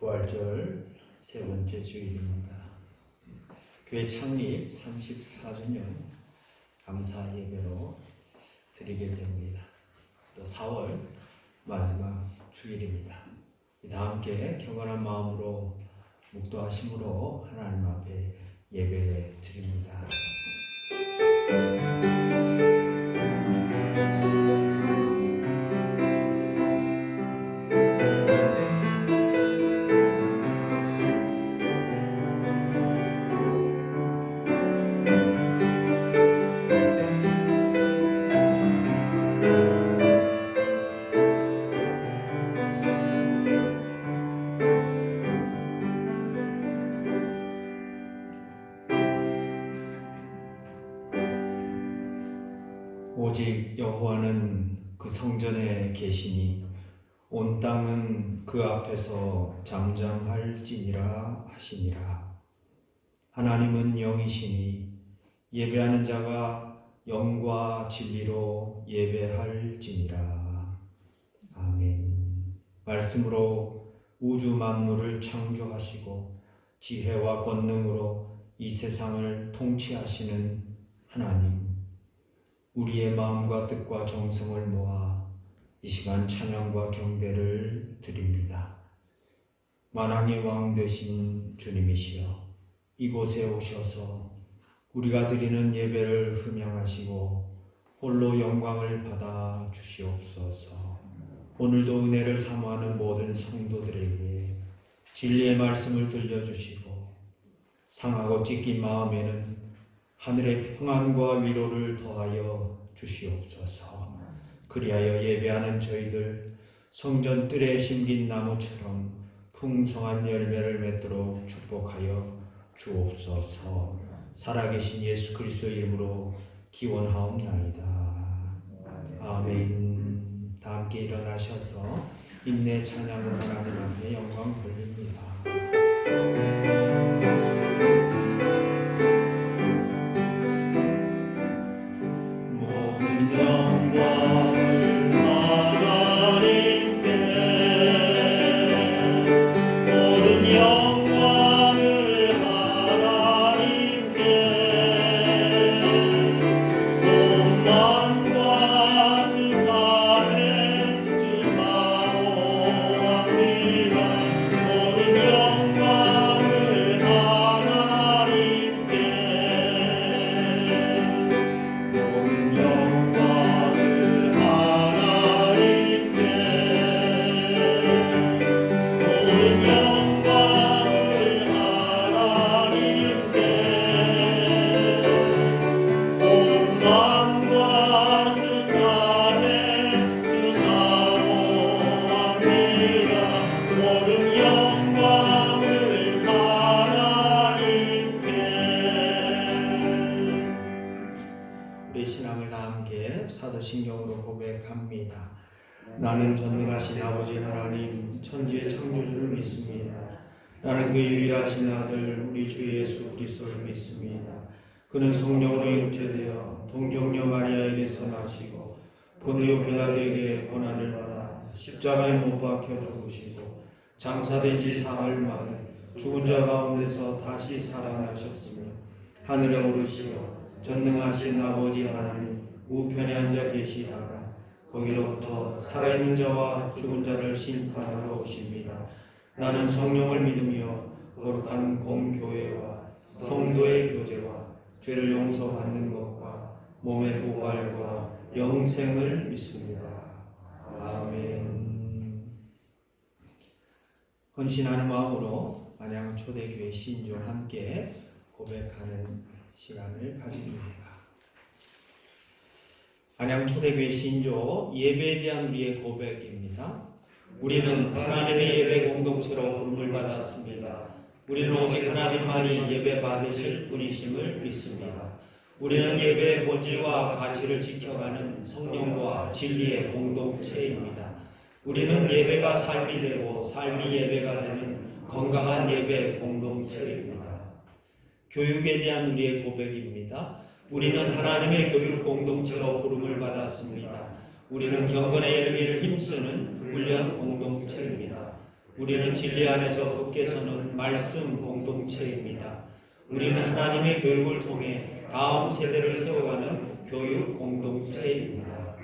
부활절 세 번째 주일입니다. 교회 창립 34주년 감사 예배로 드리게 됩니다. 또 4월 마지막 주일입니다. 다 함께 경건한 마음으로 묵도하심으로 하나님 앞에 예배 드립니다. 오직 여호와는 그 성전에 계시니 온 땅은 그 앞에서 잠잠할지니라 하시니라. 하나님은 영이시니 예배하는 자가 영과 진리로 예배할지니라. 아멘. 말씀으로 우주 만물을 창조하시고 지혜와 권능으로 이 세상을 통치하시는 하나님, 우리의 마음과 뜻과 정성을 모아 이 시간 찬양과 경배를 드립니다. 만왕의 왕 되신 주님이시여, 이곳에 오셔서 우리가 드리는 예배를 흠양하시고 홀로 영광을 받아 주시옵소서. 오늘도 은혜를 사모하는 모든 성도들에게 진리의 말씀을 들려주시고 상하고 찢긴 마음에는 하늘의 평안과 위로를 더하여 주시옵소서. 그리하여 예배하는 저희들 성전 뜰에 심긴 나무처럼 풍성한 열매를 맺도록 축복하여 주옵소서. 살아계신 예수 그리스도 이름으로 기원하옵나이다. 아멘. 다 함께 일어나셔서 인내 찬양으로 하나님 앞에 영광 돌립니다. 사도신경으로 고백합니다. 나는 전능하신 아버지 하나님 천지의 창조주를 믿습니다. 나는 그 유일하신 아들 우리 주 예수 그리스도를 믿습니다. 그는 성령으로 잉태되어 동정녀 마리아에게서 나시고 본디오 빌라도에게 고난을 받아 십자가에 못 박혀 죽으시고 장사된 지 사흘 만에 죽은 자 가운데서 다시 살아나셨으며 하늘에 오르시어 전능하신 아버지 하나님 우편에 앉아 계시다가 거기로부터 살아있는 자와 죽은 자를 심판하러 오십니다. 나는 성령을 믿으며 거룩한 공교회와 성도의 교제와 죄를 용서받는 것과 몸의 부활과 영생을 믿습니다. 아멘. 헌신하는 마음으로 안양 초대교회 신조 함께 고백하는 시간을 가집니다. 안양 초대교회 신조 예배에 대한 우리의 고백입니다. 우리는 하나님의 예배 공동체로 부름을 받았습니다. 우리는 오직 하나님만이 예배 받으실 분이심을 믿습니다. 우리는 예배의 본질과 가치를 지켜가는 성령과 진리의 공동체입니다. 우리는 예배가 삶이 되고 삶이 예배가 되는 건강한 예배 공동체입니다. 교육에 대한 우리의 고백입니다. 우리는 하나님의 교육 공동체로 부름을 받았습니다. 우리는 경건에 이르기를 힘쓰는 훈련 공동체입니다. 우리는 진리 안에서 굳게 서는 말씀 공동체입니다. 우리는 하나님의 교육을 통해 다음 세대를 세워가는 교육 공동체입니다.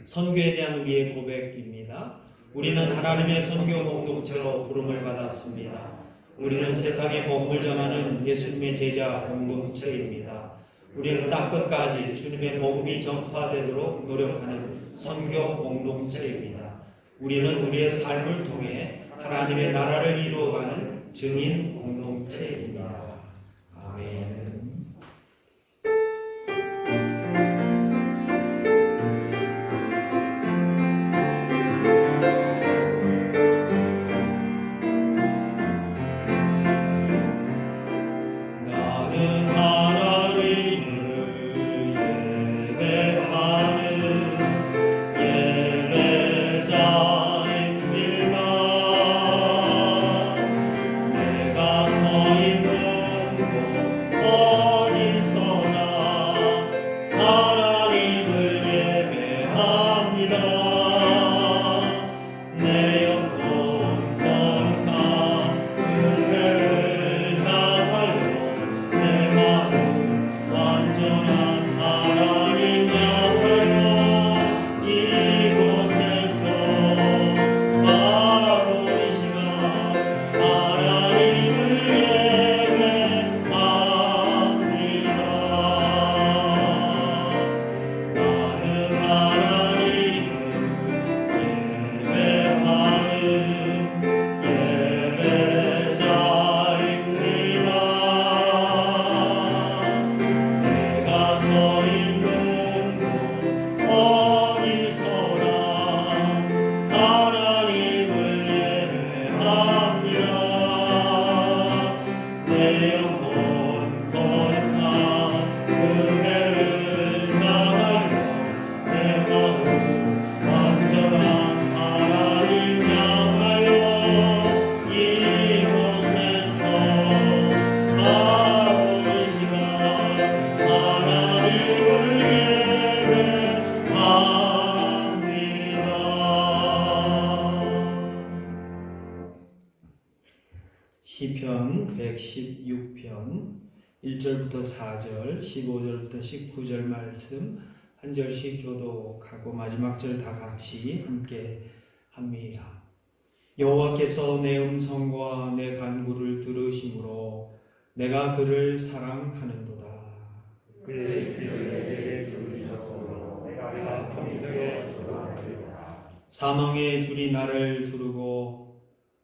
선교에 대한 우리의 고백입니다. 우리는 하나님의 선교 공동체로 부름을 받았습니다. 우리는 세상에 복음을 전하는 예수님의 제자 공동체입니다. 우리는 땅끝까지 주님의 복음이 전파되도록 노력하는 선교 공동체입니다. 우리는 우리의 삶을 통해 하나님의 나라를 이루어가는 증인 공동체입니다. 아멘. 시편 116편 1절부터 4절, 15절부터 19절 말씀 한 절씩 교독하고 마지막 절 다 같이 함께 합니다. 여호와께서 내 음성과 내 간구를 들으심으로 내가 그를 사랑하는도다. 그의 귀를 내게 기울이셨으므로 내가 평생에 기도하리로다. 사망의 줄이 나를 두르고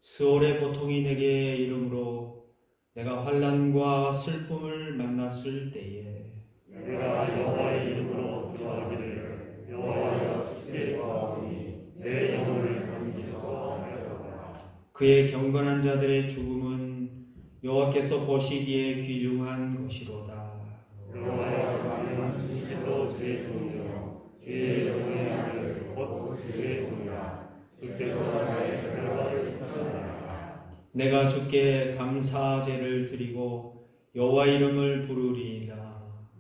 스올의 고통이 내게 이름으로 내가 환난과 슬픔을 만났을 때에 내가 여호와의 이름으로 기도하기를 여호와여 주께 구하오니 내 영혼을 건지소서 하였도다. 그의 경건한 자들의 죽음은 여호와께서 보시기에 귀중한 것이로다. 여호와여 나는 진실로 주의 종이요 주의 종의 아들 곧 주의 종이라. 주께서 나의 결과를 찾으시나이다. 내가 주께 감사제를 드리고 여호와 이름을 부르리이다.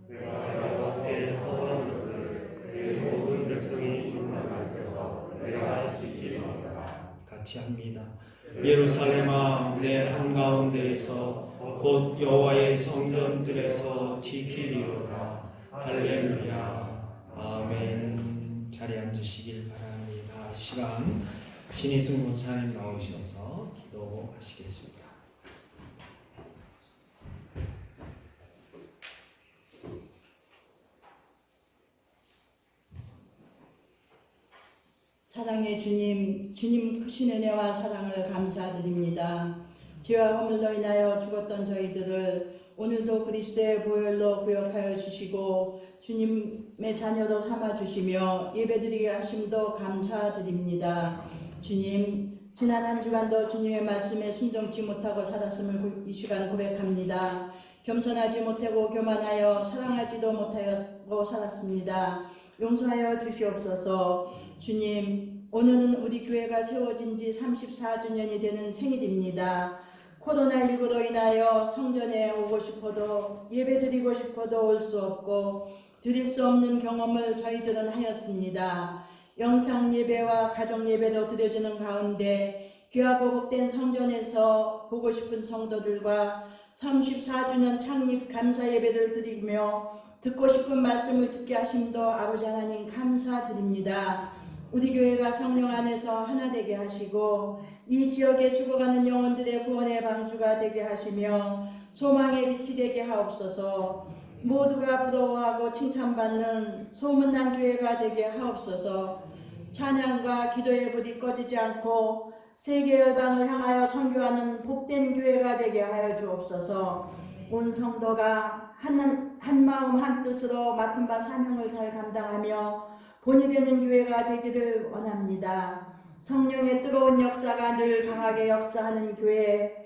내가 여호와께 서원한 것을 그의 모든 백성이 인정할 것에서 내가 지키리이다. 같이 합니다. 예루살렘아 내 한가운데에서 곧 여호와의 성전들에서 지키리로다. 할렐루야. 아멘. 자리에 앉으시길 바랍니다. 이 시간 신희승 권사님 나오셔서 기도하시겠습니다. 사랑의 주님, 주님 크신 은혜와 사랑을 감사드립니다. 죄와 허물로 인하여 죽었던 저희들을 오늘도 그리스도의 보혈로 구역하여 주시고 주님의 자녀로 삼아주시며 예배드리게 하심도 감사드립니다. 주님, 지난 한 주간도 주님의 말씀에 순종치 못하고 살았음을 이 시간 고백합니다. 겸손하지 못하고 교만하여 사랑하지도 못하고 살았습니다. 용서하여 주시옵소서. 주님, 오늘은 우리 교회가 세워진 지 34주년이 되는 생일입니다. 코로나19로 인하여 성전에 오고 싶어도 예배드리고 싶어도 올 수 없고 드릴 수 없는 경험을 저희들은 하였습니다. 영상 예배와 가정 예배도 드려지는 가운데 귀하고 복된 성전에서 보고 싶은 성도들과 34주년 창립 감사 예배를 드리며 듣고 싶은 말씀을 듣게 하심도 아버지 하나님 감사드립니다. 우리 교회가 성령 안에서 하나 되게 하시고 이 지역에 죽어가는 영혼들의 구원의 방주가 되게 하시며 소망의 빛이 되게 하옵소서. 모두가 부러워하고 칭찬받는 소문난 교회가 되게 하옵소서. 찬양과 기도의 불이 꺼지지 않고 세계 열방을 향하여 선교하는 복된 교회가 되게 하여 주옵소서. 온 성도가 한 마음 한 뜻으로 맡은 바 사명을 잘 감당하며 본이 되는 교회가 되기를 원합니다. 성령의 뜨거운 역사가 늘 강하게 역사하는 교회,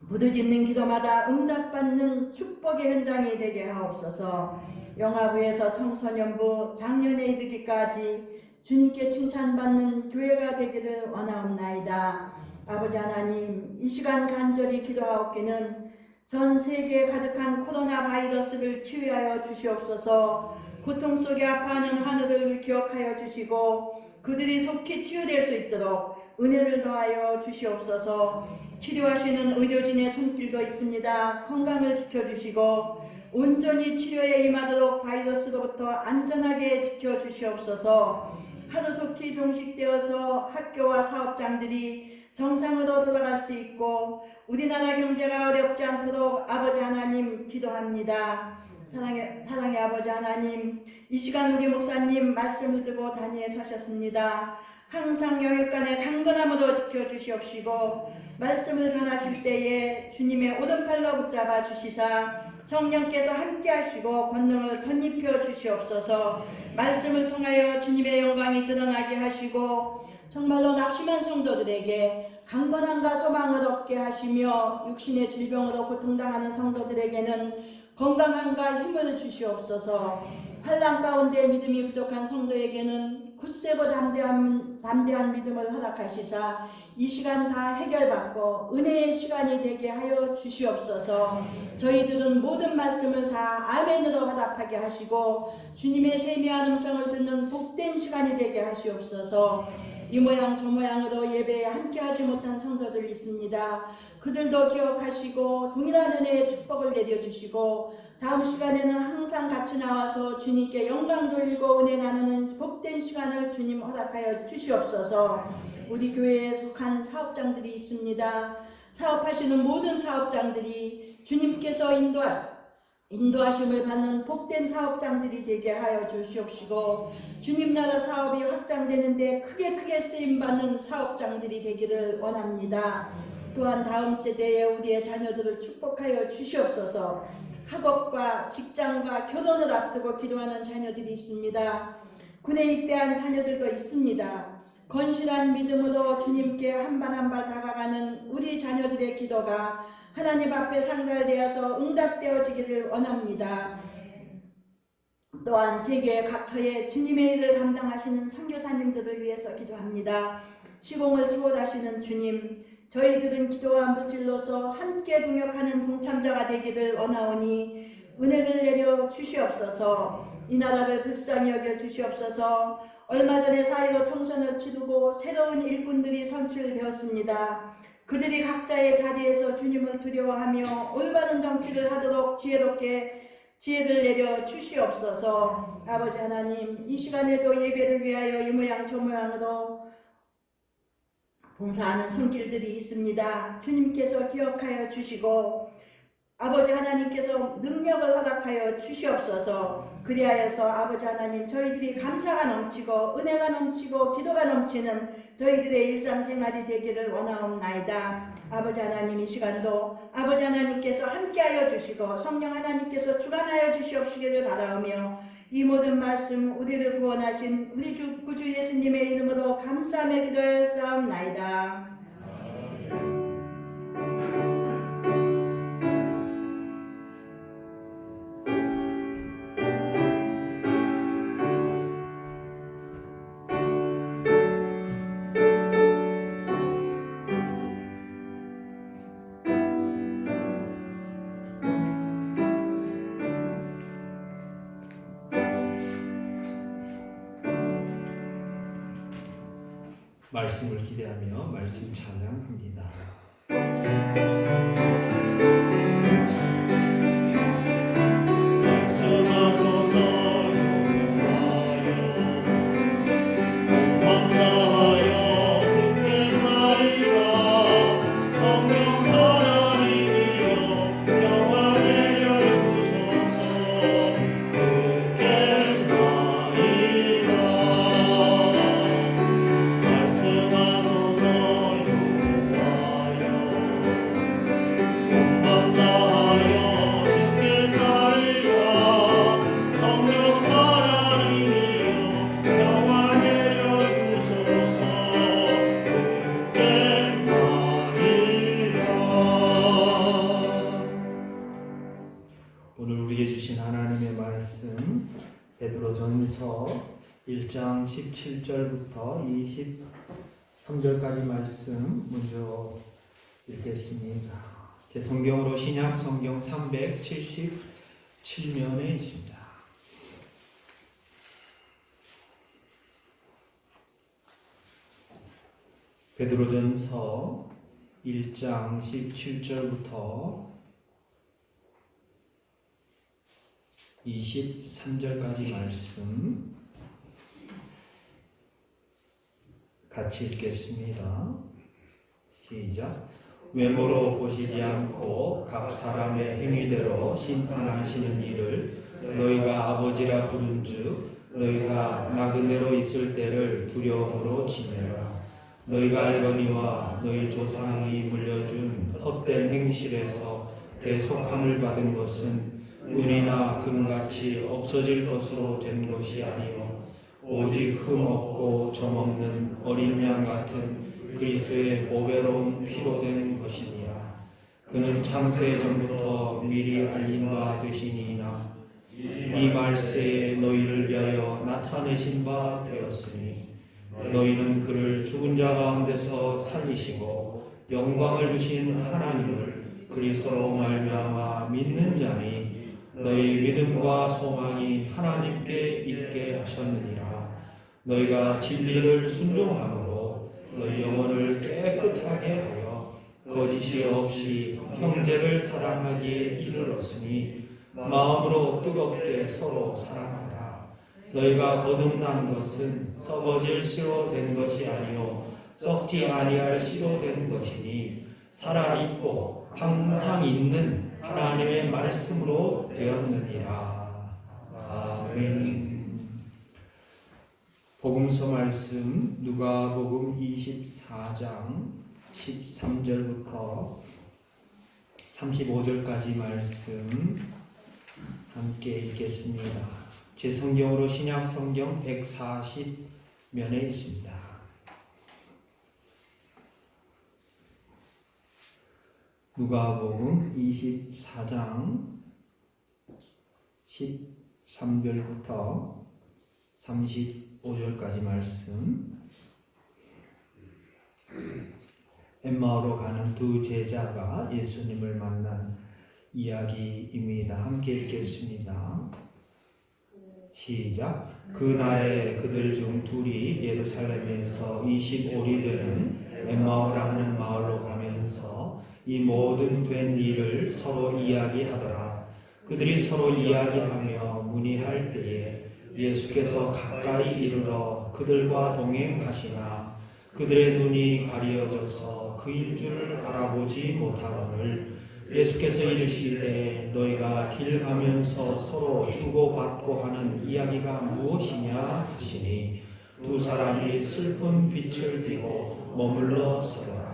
부르짖는 기도마다 응답받는 축복의 현장이 되게 하옵소서. 영아부에서 청소년부, 장년에 이르기까지 주님께 칭찬받는 교회가 되기를 원하옵나이다. 아버지 하나님, 이 시간 간절히 기도하옵기는 전 세계에 가득한 코로나 바이러스를 치유하여 주시옵소서. 고통 속에 아파하는 환우를 기억하여 주시고 그들이 속히 치유될 수 있도록 은혜를 더하여 주시옵소서. 치료하시는 의료진의 손길도 있습니다. 건강을 지켜주시고 온전히 치료에 임하도록 바이러스로부터 안전하게 지켜주시옵소서. 하루속히 종식되어서 학교와 사업장들이 정상으로 돌아갈 수 있고 우리나라 경제가 어렵지 않도록 아버지 하나님 기도합니다. 사랑의 아버지 하나님, 이 시간 우리 목사님 말씀을 듣고 단위에 서셨습니다. 항상 영육간의 강건함으로 지켜주시옵시고 말씀을 전하실 때에 주님의 오른팔로 붙잡아 주시사 성령께서 함께 하시고 권능을 덧입혀 주시옵소서. 말씀을 통하여 주님의 영광이 드러나게 하시고 정말로 낙심한 성도들에게 강건함과 소망을 얻게 하시며 육신의 질병으로 고통당하는 성도들에게는 건강함과 힘을 주시옵소서. 환난 가운데 믿음이 부족한 성도에게는 굳세고 담대한 믿음을 허락하시사 이 시간 다 해결받고 은혜의 시간이 되게 하여 주시옵소서. 저희들은 모든 말씀을 다 아멘으로 화답하게 하시고 주님의 세미한 음성을 듣는 복된 시간이 되게 하시옵소서. 이 모양 저 모양으로 예배에 함께하지 못한 성도들 있습니다. 그들도 기억하시고 동일한 은혜의 축복을 내려주시고 다음 시간에는 항상 같이 나와서 주님께 영광 돌리고 은혜 나누는 복된 시간을 주님 허락하여 주시옵소서. 우리 교회에 속한 사업장들이 있습니다. 사업하시는 모든 사업장들이 주님께서 인도하심을 받는 복된 사업장들이 되게 하여 주시옵시고 주님 나라 사업이 확장되는데 크게 쓰임받는 사업장들이 되기를 원합니다. 또한 다음 세대에 우리의 자녀들을 축복하여 주시옵소서. 학업과 직장과 결혼을 앞두고 기도하는 자녀들이 있습니다. 군에 입대한 자녀들도 있습니다. 건실한 믿음으로 주님께 한 발 한 발 다가가는 우리 자녀들의 기도가 하나님 앞에 상달되어서 응답되어지기를 원합니다. 또한 세계 각처에 주님의 일을 감당하시는 선교사님들을 위해서 기도합니다. 시공을 초월하시는 주님, 저희들은 기도와 물질로서 함께 동역하는 동참자가 되기를 원하오니 은혜를 내려 주시옵소서. 이 나라를 불쌍히 여겨 주시옵소서. 얼마 전에 4.15 총선을 치르고 새로운 일꾼들이 선출되었습니다. 그들이 각자의 자리에서 주님을 두려워하며 올바른 정치를 하도록 지혜를 내려 주시옵소서. 아버지 하나님, 이 시간에도 예배를 위하여 이 모양 저 모양으로 봉사하는 손길들이 있습니다. 주님께서 기억하여 주시고 아버지 하나님께서 능력을 허락하여 주시옵소서. 그리하여서 아버지 하나님, 저희들이 감사가 넘치고 은혜가 넘치고 기도가 넘치는 저희들의 일상생활이 되기를 원하옵나이다. 아버지 하나님, 이 시간도 아버지 하나님께서 함께하여 주시고 성령 하나님께서 주관하여 주시옵시기를 바라오며 이 모든 말씀 우리를 구원하신 우리 구주 예수님의 이름으로 감사하며 기도하였사옵나이다. 말씀을 기대하며 말씀 찬양합니다. 말씀하소서 여호와여 만나하여 듣겠나이다. 성령 하나님이여 평화 내려주소서. 듣겠나이다. 말씀하소서 여호와여 만나하여 듣겠나이다. 성령 하나님이여 평화 내려주소서. 듣겠나이다. 오늘 우리에게 주신 하나님의 말씀 베드로전서 1장 17절부터 23절까지 말씀 먼저 읽겠습니다. 제 성경으로 신약 성경 377면에 있습니다. 베드로전서 1장 17절부터 23절까지 말씀 같이 읽겠습니다. 시작. 외모로 보시지 않고 각 사람의 행위대로 심판하시는 이를 너희가 아버지라 부른즉 너희가 나그네로 있을 때를 두려움으로 지내라. 너희가 알거니와 너희 조상이 물려준 헛된 행실에서 대속함을 받은 것은 은이나 금같이 없어질 것으로 된 것이 아니요 오직 흠없고 점없는 어린 양 같은 그리스도의 보배로운 피로 된 것이니라. 그는 창세 전부터 미리 알린 바 되시니이나 이 말세에 너희를 위하여 나타내신 바 되었으니 너희는 그를 죽은 자 가운데서 살리시고 영광을 주신 하나님을 그리스도로 말미암아 믿는 자니 너희 믿음과 소망이 하나님께 있게 하셨느니라. 너희가 진리를 순종함으로 너희 영혼을 깨끗하게 하여 거짓이 없이 형제를 사랑하기에 이르렀으니 마음으로 뜨겁게 서로 사랑하라. 너희가 거듭난 것은 썩어질 씨로 된 것이 아니요 썩지 아니할 씨로 된 것이니 살아있고 항상 있는 하나님의 말씀으로 되었느니라. 아멘. 복음서 말씀 누가복음 24장 13절부터 35절까지 말씀 함께 읽겠습니다. 제 성경으로 신약 성경 140면에 있습니다. 누가복음 24장 13절부터 35절까지 말씀. 엠마오로 가는 두 제자가 예수님을 만난 이야기입니다. 함께 읽겠습니다. 시작. 그날에 그들 중 둘이 예루살렘에서 25리 되는 엠마오라 하는 마을로 가면서 이 모든 된 일을 서로 이야기하더라. 그들이 서로 이야기하며 문의할 때에 예수께서 가까이 이르러 그들과 동행하시나 그들의 눈이 가려져서 그일 줄 알아보지 못하거늘 예수께서 이르시되 너희가 길 가면서 서로 주고받고 하는 이야기가 무엇이냐 하시니 두 사람이 슬픈 빛을 띠고 머물러 서더라.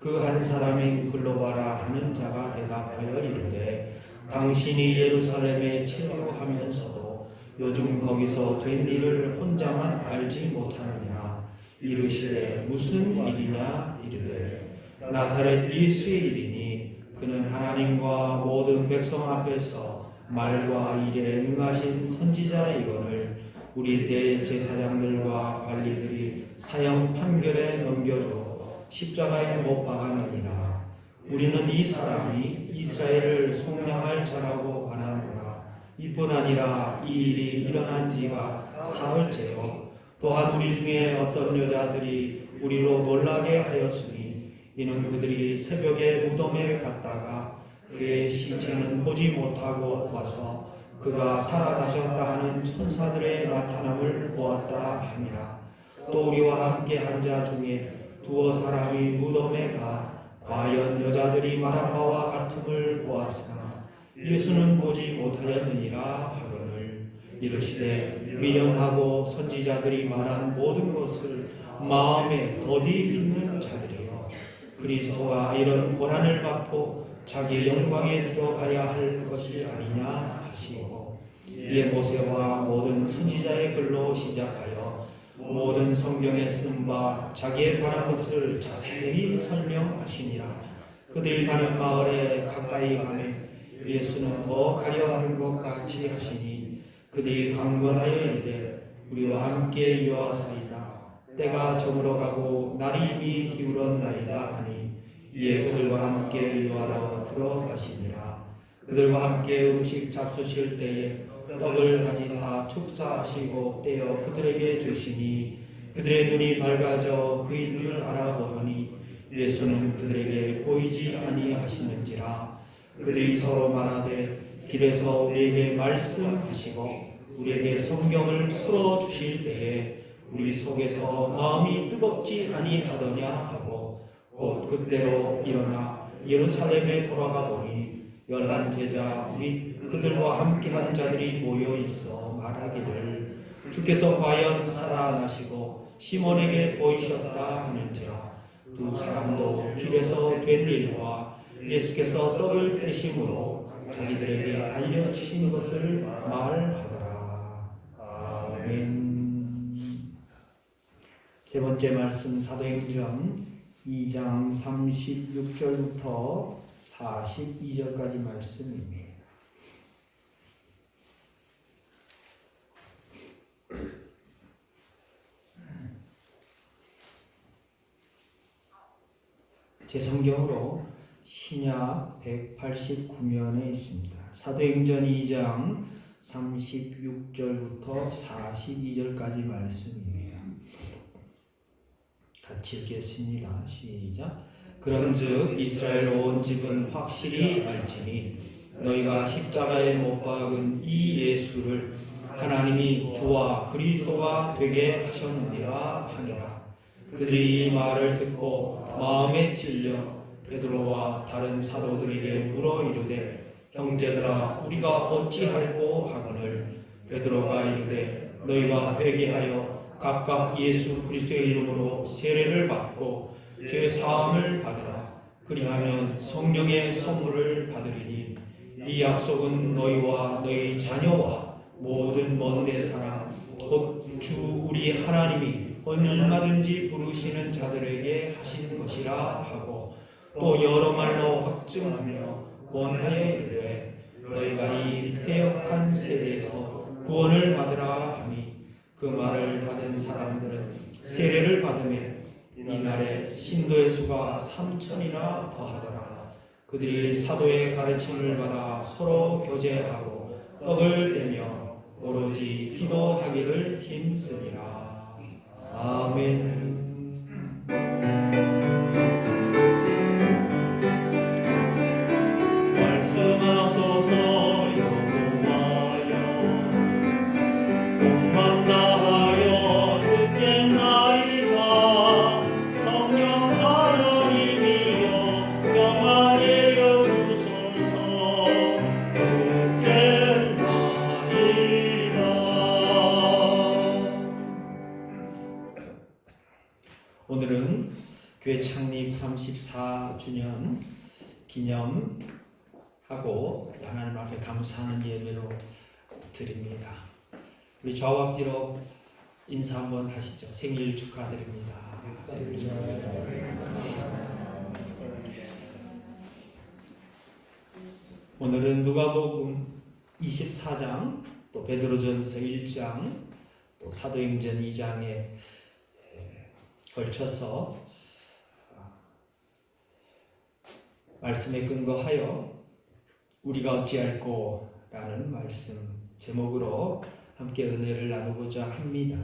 그 한 사람인 글로바라 하는 자가 대답하여 이르되 당신이 예루살렘에 체류하면서도 요즘 거기서 된 일을 혼자만 알지 못하느냐. 이르시되 무슨 일이냐 이르되 나사렛 예수의 일이니 그는 하나님과 모든 백성 앞에서 말과 일에 능하신 선지자이거늘 우리 대제사장들과 관리들이 사형 판결에 넘겨줘 십자가에 못 박았느니라. 우리는 이 사람이 이스라엘을 속량할 자라고 하나노라. 이뿐 아니라 이 일이 일어난 지가 사흘째요. 또한 우리 중에 어떤 여자들이 우리로 놀라게 하였으니 이는 그들이 새벽에 무덤에 갔다가 그의 시체는 보지 못하고 와서 그가 살아나셨다 하는 천사들의 나타남을 보았다 함이라. 또 우리와 함께 한 자 중에 두어 사람이 무덤에 가 과연 여자들이 말한 바와 같음을 보았으나 예수는 보지 못하였느니라 하거늘 이르시되 미련하고 선지자들이 말한 모든 것을 마음에 더디 믿는 자들이여 그리스도가 이런 고난을 받고 자기 영광에 들어가야 할 것이 아니냐 하시고 이에 모세와 모든 선지자의 글로 시작하여 모든 성경에 쓴 바 자기에 관한 것을 자세히 설명하시니라. 그들이 가는 마을에 가까이 가매 예수는 더 가려 하는 것 같이 하시니 그들이 강건하여 이르되 우리와 함께 유하사이다. 때가 저물어 가고 날이 이미 기울었나이다 하니 이에 그들과 함께 유하러 들어가시니라. 그들과 함께 음식 잡수실 때에 떡을 가지사 축사하시고 떼어 그들에게 주시니 그들의 눈이 밝아져 그인 줄 알아보더니 예수는 그들에게 보이지 아니하시는지라. 그들이 서로 말하되 길에서 우리에게 말씀하시고 우리에게 성경을 풀어주실 때에 우리 속에서 마음이 뜨겁지 아니하더냐 하고 곧 그때로 일어나 예루살렘에 돌아가 보니 11 제자 및 그들과 함께한 자들이 모여 있어 말하기를 주께서 과연 살아나시고 시몬에게 보이셨다 하는지라. 두 사람도 길에서 된 일과 예수께서 떡을 떼심으로 자기들에게 알려주신 것을 말하더라. 아멘. 세 번째 말씀 사도행전 2장 36절부터 42절까지 말씀입니다. 제 성경으로 신약 189면에 있습니다. 사도행전 2장 36절부터 42절까지 말씀입니다. 같이 읽겠습니다. 시작. 그런즉 이스라엘 온 집은 확실히 알지니 너희가 십자가에 못 박은 이 예수를 하나님이 주와 그리스도가 되게 하셨느니라 하니라. 그들이 이 말을 듣고 마음에 찔려 베드로와 다른 사도들에게 물어 이르되 형제들아 우리가 어찌할꼬 하거늘 베드로가 이르되 너희가 회개하여 각각 예수 그리스도의 이름으로 세례를 받고 죄 사함을 받으라. 그리하면 성령의 선물을 받으리니 이 약속은 너희와 너희 자녀와 모든 먼데 사람 곧 주 우리 하나님이 얼마든지 부르시는 자들에게 하신 것이라 하고 또 여러 말로 확증하며 권하여 이르되 너희가 이 패역한 세대에서 구원을 받으라 하니 그 말을 받은 사람들은 세례를 받으며 이날에 신도의 수가 3,000이나 더하더라. 그들이 사도의 가르침을 받아 서로 교제하고 떡을 떼며 오로지 기도하기를 힘쓰니라. 아멘. 말씀하소서 여호와여 복만 다하여 듣겠나이다. 성령 하나님이여 평안 내려주소서. 듣겠나이다. 오늘은 교회 창립 34주년 기념하고 하나님 앞에 감사하는 예배로 드립니다. 우리 좌우 앞뒤로 인사 한번 하시죠. 생일 축하드립니다. 생일 축하드립니다. 오늘은 누가복음 24장 또 베드로전서 1장 또 사도행전 2장에 걸쳐서 말씀에 근거하여 우리가 어찌할꼬 라는 말씀 제목으로 함께 은혜를 나누고자 합니다.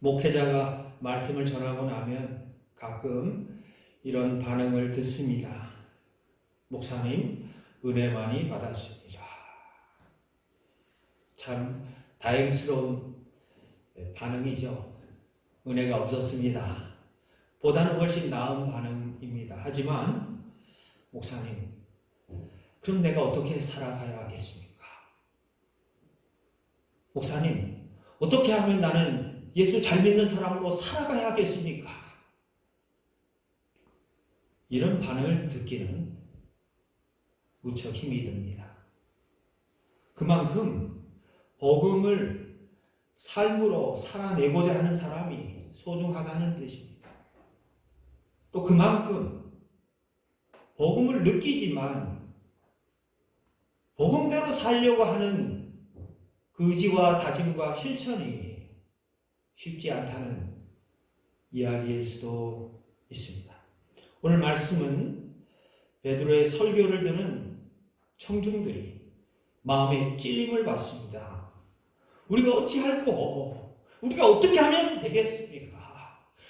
목회자가 말씀을 전하고 나면 가끔 이런 반응을 듣습니다. 목사님, 은혜 많이 받았습니다. 참 다행스러운 반응이죠. 은혜가 없었습니다. 보다는 훨씬 나은 반응입니다. 하지만 목사님, 그럼 내가 어떻게 살아가야 하겠습니까? 목사님, 어떻게 하면 나는 예수 잘 믿는 사람으로 살아가야 하겠습니까? 이런 반응을 듣기는 무척 힘이 듭니다. 그만큼 복음을 삶으로 살아내고자 하는 사람이 소중하다는 뜻입니다. 또 그만큼 복음을 느끼지만 복음대로 살려고 하는 그 의지와 다짐과 실천이 쉽지 않다는 이야기일 수도 있습니다. 오늘 말씀은 베드로의 설교를 듣는 청중들이 마음에 찔림을 받습니다. 우리가 어찌할꼬? 우리가 어떻게 하면 되겠습니까?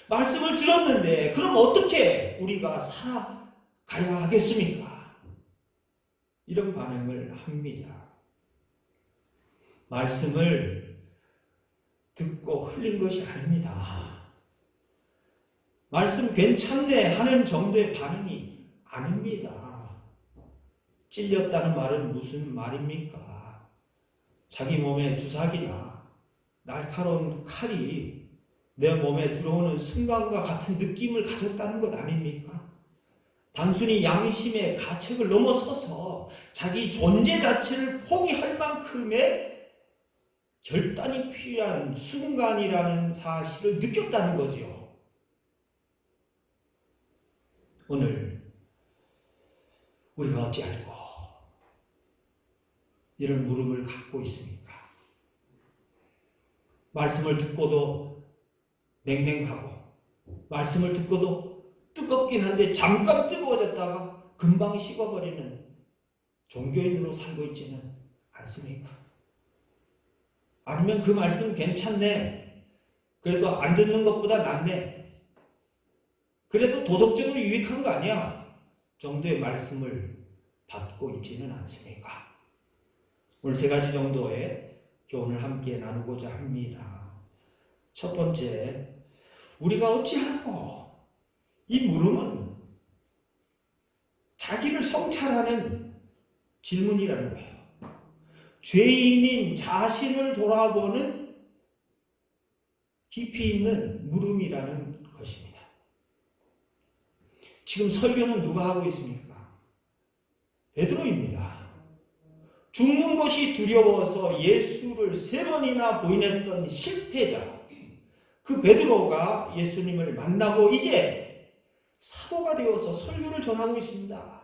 말씀을 들었는데 그럼 어떻게 우리가 살아가야 하겠습니까? 이런 반응을 합니다. 말씀을 듣고 흘린 것이 아닙니다. 말씀 괜찮네 하는 정도의 반응이 아닙니다. 찔렸다는 말은 무슨 말입니까? 자기 몸에 주사기나 날카로운 칼이 내 몸에 들어오는 순간과 같은 느낌을 가졌다는 것 아닙니까? 단순히 양심의 가책을 넘어서서 자기 존재 자체를 포기할 만큼의 결단이 필요한 순간이라는 사실을 느꼈다는 거죠. 오늘 우리가 어찌할꼬? 이런 무릎을 갖고 있습니까? 말씀을 듣고도 냉랭하고 말씀을 듣고도 뜨겁긴 한데 잠깐 뜨거워졌다가 금방 식어버리는 종교인으로 살고 있지는 않습니까? 아니면 그 말씀 괜찮네. 그래도 안 듣는 것보다 낫네. 그래도 도덕적으로 유익한 거 아니야. 정도의 말씀을 받고 있지는 않습니까? 오늘 세 가지 정도의 교훈을 함께 나누고자 합니다. 첫 번째, 우리가 어찌할꼬? 이 물음은 자기를 성찰하는 질문이라는 거예요. 죄인인 자신을 돌아보는 깊이 있는 물음이라는 것입니다. 지금 설교는 누가 하고 있습니까? 베드로입니다. 죽는 것이 두려워서 예수를 3번이나 부인했던 실패자, 그 베드로가 예수님을 만나고 이제 사도가 되어서 설교를 전하고 있습니다.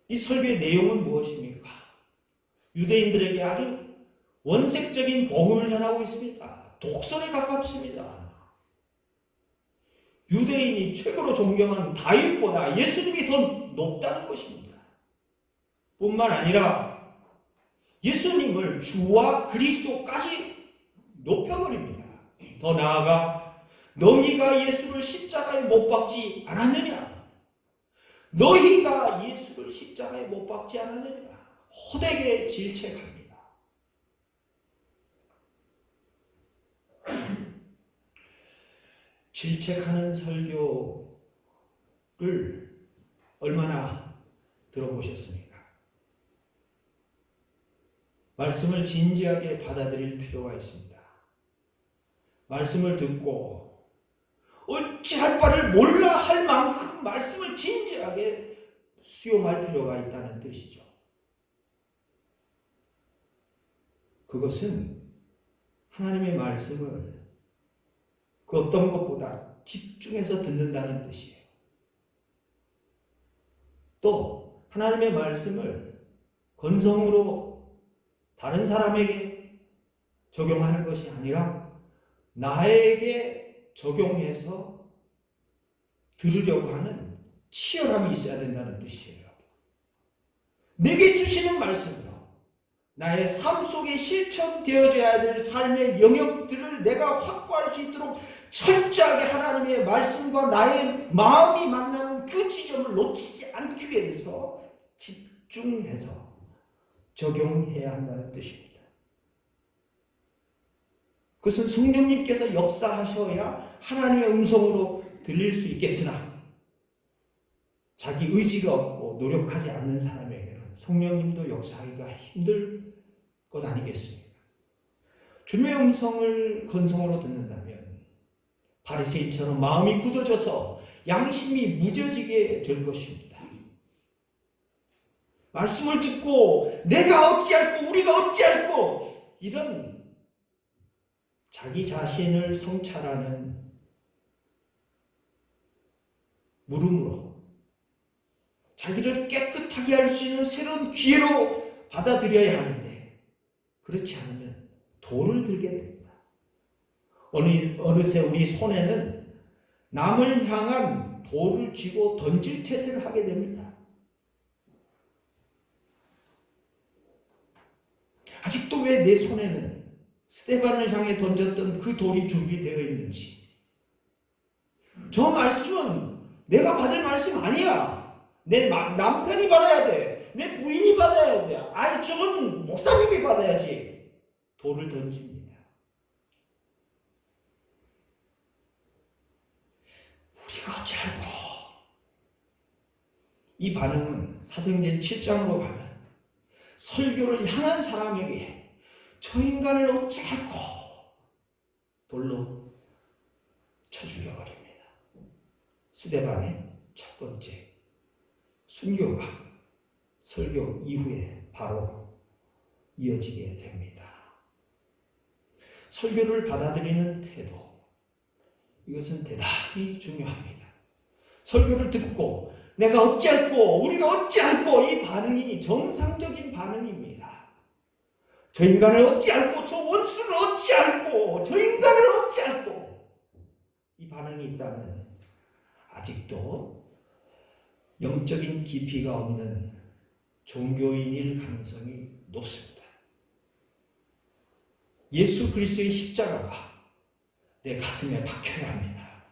이 설교의 내용은 무엇입니까? 유대인들에게 아주 원색적인 복음을 전하고 있습니다. 독설에 가깝습니다. 유대인이 최고로 존경하는 다윗보다 예수님이 더 높다는 것입니다. 뿐만 아니라 예수님을 주와 그리스도까지 높여버립니다. 더 나아가 너희가 예수를 십자가에 못 박지 않았느냐? 너희가 예수를 십자가에 못 박지 않았느냐? 호되게 질책합니다. 질책하는 설교를 얼마나 들어보셨습니까? 말씀을 진지하게 받아들일 필요가 있습니다. 말씀을 듣고 어찌할 바를 몰라 할 만큼 말씀을 진지하게 수용할 필요가 있다는 뜻이죠. 그것은 하나님의 말씀을 그 어떤 것보다 집중해서 듣는다는 뜻이에요. 또 하나님의 말씀을 건성으로 다른 사람에게 적용하는 것이 아니라 나에게 적용해서 들으려고 하는 치열함이 있어야 된다는 뜻이에요. 내게 주시는 말씀으로 나의 삶 속에 실천되어져야 될 삶의 영역들을 내가 확보할 수 있도록 철저하게 하나님의 말씀과 나의 마음이 만나는 그 지점을 놓치지 않기 위해서 집중해서 적용해야 한다는 뜻입니다. 그것은 성령님께서 역사하셔야 하나님의 음성으로 들릴 수 있겠으나 자기 의지가 없고 노력하지 않는 사람에게는 성령님도 역사하기가 힘들 것 아니겠습니까? 주님의 음성을 건성으로 듣는다면 바리새인처럼 마음이 굳어져서 양심이 무뎌지게 될 것입니다. 말씀을 듣고 내가 어찌할꼬 우리가 어찌할꼬 이런 자기 자신을 성찰하는 물음으로 자기를 깨끗하게 할 수 있는 새로운 기회로 받아들여야 하는데 그렇지 않으면 돌을 들게 됩니다. 어느새 우리 손에는 남을 향한 돌을 쥐고 던질 태세를 하게 됩니다. 아직도 왜 내 손에는 스데반을 향해 던졌던 그 돌이 준비되어 있는지. 저 말씀은 내가 받을 말씀 아니야. 내 남편이 받아야 돼. 내 부인이 받아야 돼. 아니 저건 목사님이 받아야지. 돌을 던집니다. 우리가 어찌할꼬. 이 반응은 사도행전 7장으로 가면 설교를 향한 사람에게 저 인간을 어찌할꼬 돌로 쳐 죽여버립니다. 스데반의 첫 번째 순교가 설교 이후에 바로 이어지게 됩니다. 설교를 받아들이는 태도, 이것은 대단히 중요합니다. 설교를 듣고 내가 어찌할꼬 우리가 어찌할꼬 이 반응이 정상적인 반응입니다. 저 인간을 어찌할꼬 저 원수를 어찌할꼬 저 인간을 어찌할꼬 이 반응이 있다면 아직도 영적인 깊이가 없는 종교인일 가능성이 높습니다. 예수 그리스도의 십자가가 내 가슴에 박혀야 합니다.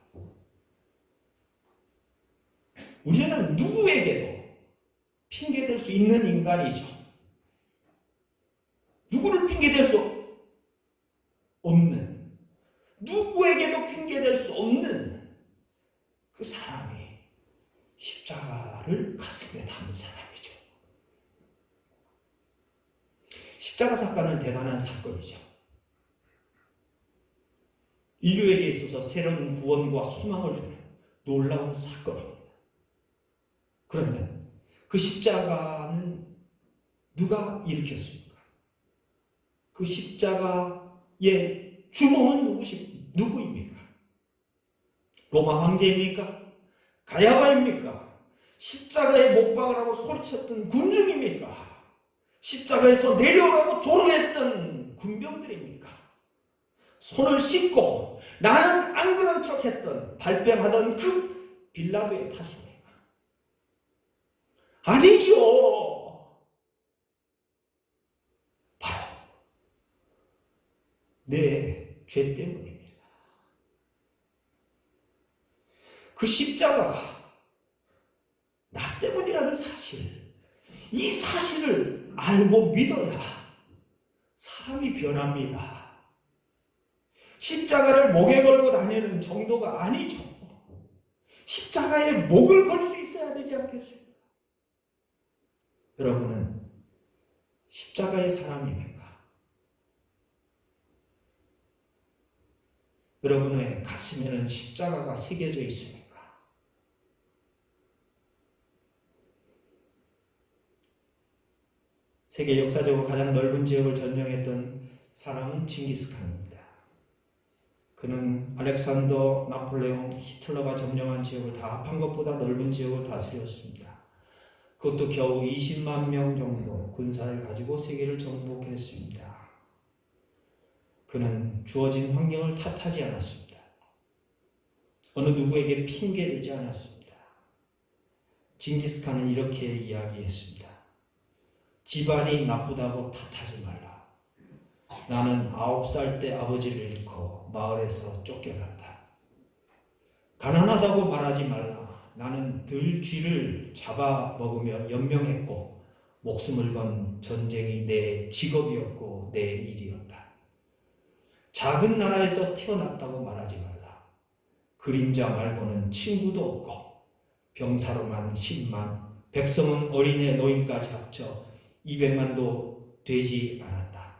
우리는 누구에게도 핑계댈 수 있는 인간이죠. 누구를 핑계댈 수 없는, 누구에게도 핑계댈 수 없는 그 사람이 십자가를 가슴에 담은 사람이죠. 십자가 사건은 대단한 사건이죠. 인류에게 있어서 새로운 구원과 소망을 주는 놀라운 사건입니다. 그러면 그 십자가는 누가 일으켰습니까? 그 십자가의 주범은 누구입니까? 로마 황제입니까? 가야바입니까? 십자가에 못 박으라고 소리쳤던 군중입니까? 십자가에서 내려오라고 조롱했던 군병들입니까? 손을 씻고 나는 안 그런 척했던 발뺌하던 그 빌라도의 탓입니까? 아니죠. 바로 내 죄 때문입니다. 그 십자가가 나 때문이라는 사실, 이 사실을 알고 믿어야 사람이 변합니다. 십자가를 목에 걸고 다니는 정도가 아니죠. 십자가에 목을 걸 수 있어야 되지 않겠습니까? 여러분은 십자가의 사람입니까? 여러분의 가슴에는 십자가가 새겨져 있습니까? 세계 역사적으로 가장 넓은 지역을 점령했던 사람은 징기스칸입니다. 그는 알렉산더, 나폴레옹, 히틀러가 점령한 지역을 다 합한 것보다 넓은 지역을 다스렸습니다. 그것도 겨우 20만 명 정도 군사를 가지고 세계를 정복했습니다. 그는 주어진 환경을 탓하지 않았습니다. 어느 누구에게 핑계대지 않았습니다. 징기스칸은 이렇게 이야기했습니다. 집안이 나쁘다고 탓하지 말라. 나는 9살 때 아버지를 잃고 마을에서 쫓겨났다. 가난하다고 말하지 말라. 나는 들쥐를 잡아먹으며 연명했고 목숨을 건 전쟁이 내 직업이었고 내 일이었다. 작은 나라에서 태어났다고 말하지 말라. 그림자 말고는 친구도 없고 병사로만 10만, 백성은 어린애 노인까지 합쳐 200만도 되지 않았다.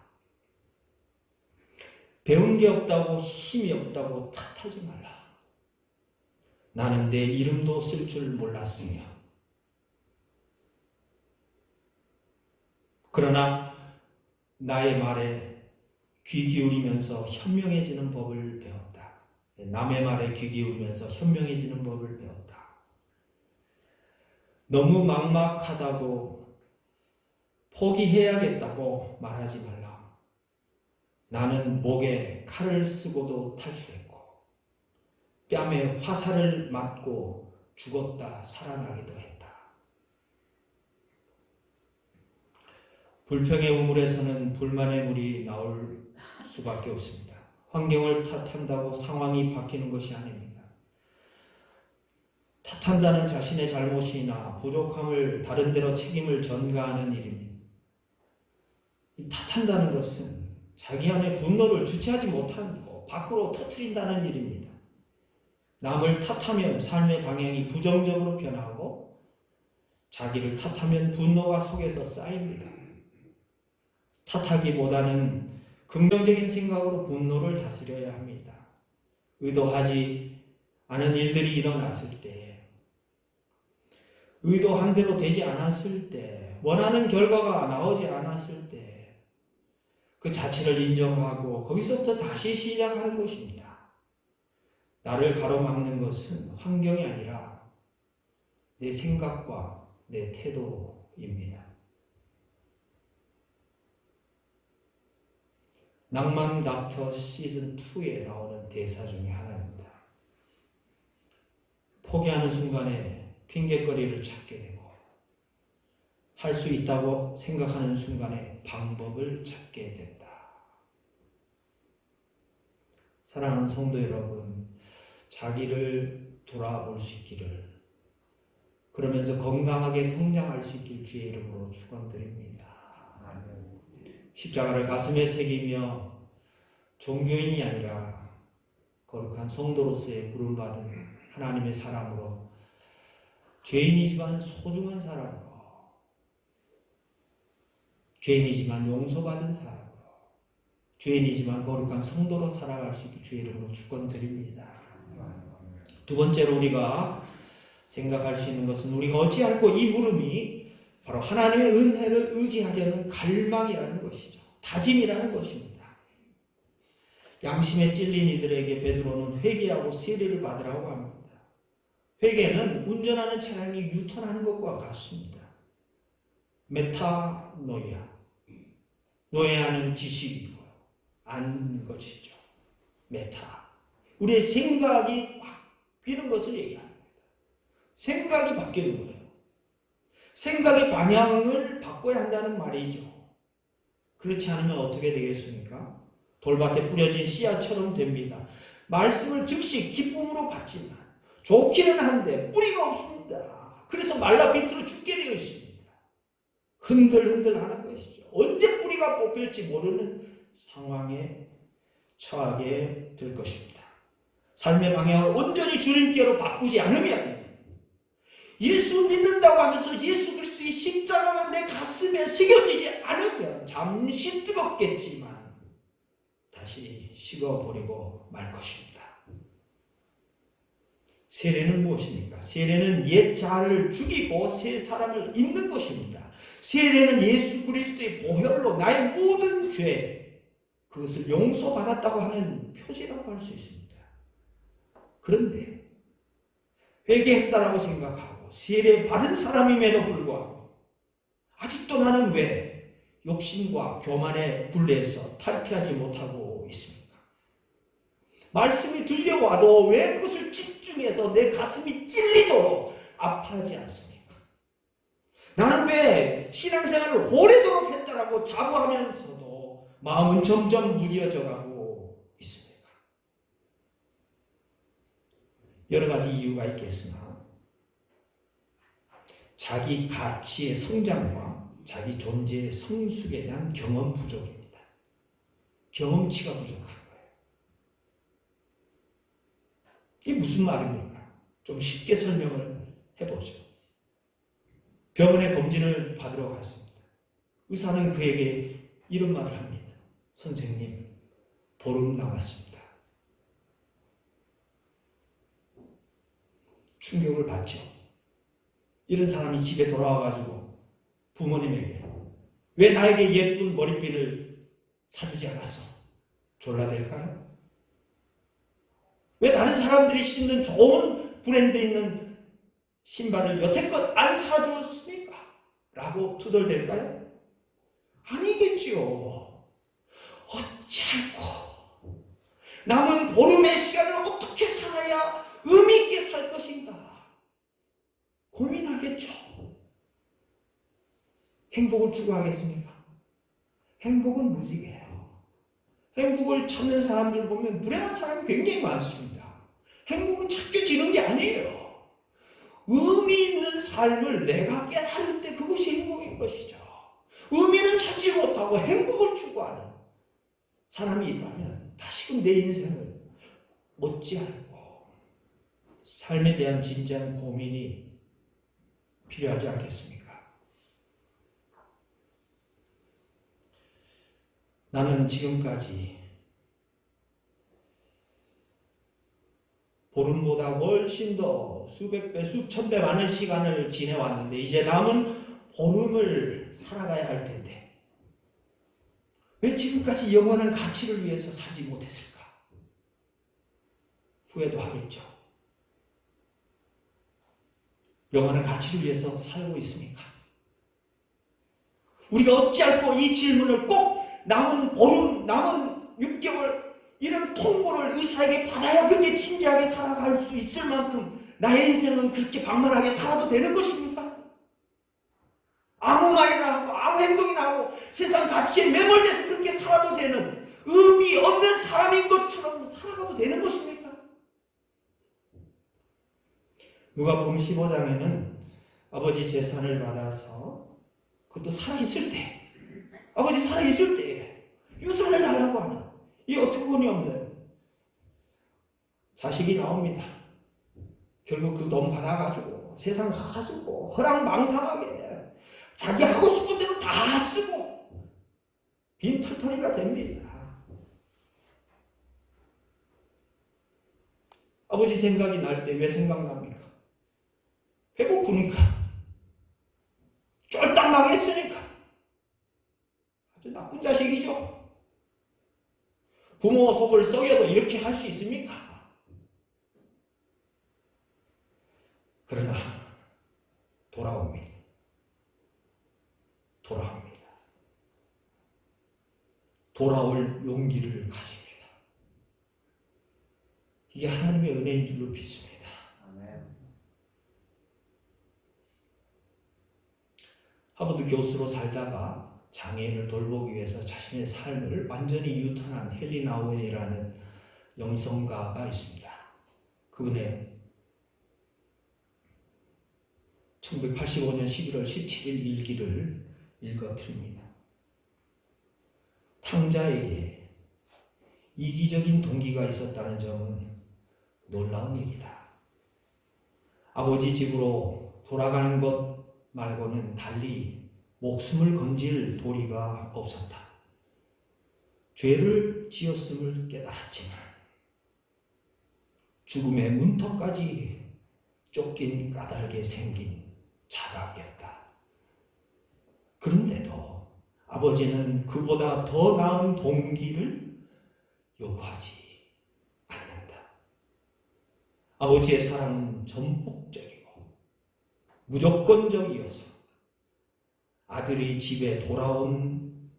배운 게 없다고 힘이 없다고 탓하지 말라. 나는 내 이름도 쓸 줄 몰랐으며 그러나 나의 말에 귀 기울이면서 현명해지는 법을 배웠다. 남의 말에 귀 기울이면서 현명해지는 법을 배웠다. 너무 막막하다고 포기해야겠다고 말하지 말라. 나는 목에 칼을 쓰고도 탈출했고 뺨에 화살을 맞고 죽었다 살아나기도 했다. 불평의 우물에서는 불만의 물이 나올 수밖에 없습니다. 환경을 탓한다고 상황이 바뀌는 것이 아닙니다. 탓한다는 자신의 잘못이나 부족함을 다른 데로 책임을 전가하는 일입니다. 탓한다는 것은 자기 안에 분노를 주체하지 못하고 밖으로 터뜨린다는 일입니다. 남을 탓하면 삶의 방향이 부정적으로 변하고 자기를 탓하면 분노가 속에서 쌓입니다. 탓하기보다는 긍정적인 생각으로 분노를 다스려야 합니다. 의도하지 않은 일들이 일어났을 때, 의도한 대로 되지 않았을 때, 원하는 결과가 나오지 않았을 때 그 자체를 인정하고 거기서부터 다시 시작하는 것입니다. 나를 가로막는 것은 환경이 아니라 내 생각과 내 태도입니다. 낭만 닥터 시즌 2에 나오는 대사 중에 하나입니다. 포기하는 순간에 핑계거리를 찾게 되고 할 수 있다고 생각하는 순간에 방법을 찾게 된다. 사랑하는 성도 여러분, 자기를 돌아볼 수 있기를, 그러면서 건강하게 성장할 수 있길 주의 이름으로 축원드립니다. 십자가를 가슴에 새기며 종교인이 아니라 거룩한 성도로서의 부름받은 하나님의 사람으로, 죄인이지만 소중한 사람으로, 죄인이지만 용서받은 사람으로, 죄인이지만 거룩한 성도로 살아갈 수 있게 주의 이름으로 축원드립니다. 두 번째로 우리가 생각할 수 있는 것은, 우리가 어찌할꼬 이 물음이 바로 하나님의 은혜를 의지하려는 갈망이라는 것이죠. 다짐이라는 것입니다. 양심에 찔린 이들에게 베드로는 회개하고 세례를 받으라고 합니다. 회개는 운전하는 차량이 유턴하는 것과 같습니다. 메타노이아, 노예하는 지식이고 아는 것이죠. 메타, 우리의 생각이 바뀌는 것을 얘기합니다. 생각이 바뀌는 거예요. 생각의 방향을 바꿔야 한다는 말이죠. 그렇지 않으면 어떻게 되겠습니까? 돌밭에 뿌려진 씨앗처럼 됩니다. 말씀을 즉시 기쁨으로 받지만 좋기는 한데 뿌리가 없습니다. 그래서 말라 비틀어 죽게 되어 있습니다. 흔들흔들 하는 것이죠. 언제 뿌리가 뽑힐지 모르는 상황에 처하게 될 것입니다. 삶의 방향을 온전히 주님께로 바꾸지 않으면, 예수 믿는다고 하면서 예수 그리스도의 십자가가 내 가슴에 새겨지지 않으면 잠시 뜨겁겠지만 다시 식어버리고 말 것입니다. 세례는 무엇입니까? 세례는 옛 자아를 죽이고 새 사람을 입는 것입니다. 세례는 예수 그리스도의 보혈로 나의 모든 죄, 그것을 용서받았다고 하는 표지라고 할 수 있습니다. 그런데 회개했다라고 생각하고 세례 받은 사람임에도 불구하고 아직도 나는 왜 욕심과 교만의 굴레에서 탈피하지 못하고 있습니까? 말씀이 들려와도 왜 그것을 집중해서 내 가슴이 찔리도록 아파하지 않습니까? 나는 왜 신앙생활을 오래도록 했다라고 자부하면서도 마음은 점점 무뎌져 가고 있습니까? 여러 가지 이유가 있겠으나 자기 가치의 성장과 자기 존재의 성숙에 대한 경험 부족입니다. 경험치가 부족한 거예요. 이게 무슨 말입니까? 좀 쉽게 설명을 해보죠. 병원에 검진을 받으러 갔습니다. 의사는 그에게 이런 말을 합니다. 선생님, 보름 남았습니다. 충격을 받죠. 이런 사람이 집에 돌아와가지고 부모님에게 왜 나에게 예쁜 머리핀을 사주지 않았어? 졸라댈까요? 왜 다른 사람들이 신는 좋은 브랜드 있는 신발을 여태껏 안 사주었습니까? 라고 투덜댈까요? 아니겠지요. 어찌할꼬 남은 보름의 시간을 어떻게 살아야 의미 있게 살 것인가 고민하겠죠. 행복을 추구하겠습니까? 행복은 무지개예요. 행복을 찾는 사람들 보면 불행한 사람이 굉장히 많습니다. 행복은 찾겨지는 게 아니에요. 의미 있는 삶을 내가 깨달을 때 그것이 행복인 것이죠. 의미는 찾지 못하고 행복을 추구하는 사람이 있다면 다시금 내 인생을 못지않고 삶에 대한 진지한 고민이 필요하지 않겠습니까? 나는 지금까지 보름보다 훨씬 더 수백 배, 수천 배 많은 시간을 지내왔는데 이제 남은 보름을 살아가야 할 텐데 왜 지금까지 영원한 가치를 위해서 살지 못했을까? 후회도 하겠죠. 영원한 가치를 위해서 살고 있습니까? 우리가 어찌할꼬 이 질문을 꼭 남은 보름, 남은 6개월 이런 통보를 의사에게 받아야 그렇게 진지하게 살아갈 수 있을 만큼 나의 인생은 그렇게 방만하게 살아도 되는 것입니까? 아무 말이나 하고 아무 행동이나 하고 세상 가치에 매몰돼서 그렇게 살아도 되는 의미 없는 사람인 것처럼 살아가도 되는 것입니까? 누가복음 15장에는 아버지 재산을 받아서 그것도 살아있을 때 아버지 살아있을 때 유산을 달라고 하는 이 어처구니 없는 자식이 나옵니다. 결국 그 돈 받아가지고 세상 가지고 허랑방탕하게 자기 하고 싶은 대로 다 쓰고 빈털터리가 됩니다. 아버지 생각이 날 때 왜 생각납니까? 배고프니까 쫄딱 망했으니까 아주 나쁜 자식이죠. 부모 속을 썩여도 이렇게 할 수 있습니까? 그러나 돌아옵니다. 돌아옵니다. 돌아올 용기를 가집니다. 이게 하나님의 은혜인 줄로 믿습니다. 하버드 교수로 살다가 장애인을 돌보기 위해서 자신의 삶을 완전히 유턴한 헨리 나우에라는 영성가가 있습니다. 그분의 1985년 11월 17일 일기를 읽어드립니다. 탕자에게 이기적인 동기가 있었다는 점은 놀라운 일이다. 아버지 집으로 돌아가는 것 말고는 달리 목숨을 건질 도리가 없었다. 죄를 지었음을 깨달았지만 죽음의 문턱까지 쫓긴 까닭에 생긴 자각이었다. 그런데도 아버지는 그보다 더 나은 동기를 요구하지 않는다. 아버지의 사랑은 전폭적이고 무조건적이어서 아들이 집에 돌아온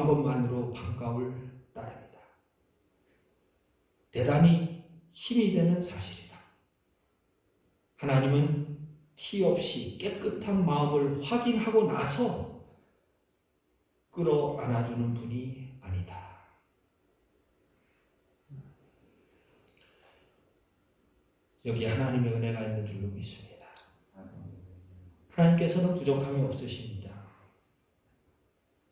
것만으로 반가울 따름이다. 대단히 힘이 되는 사실이다. 하나님은 티 없이 깨끗한 마음을 확인하고 나서 끌어안아주는 분이 아니다. 여기 하나님의 은혜가 있는 줄로 믿습니다. 하나님께서는 부족함이 없으십니다.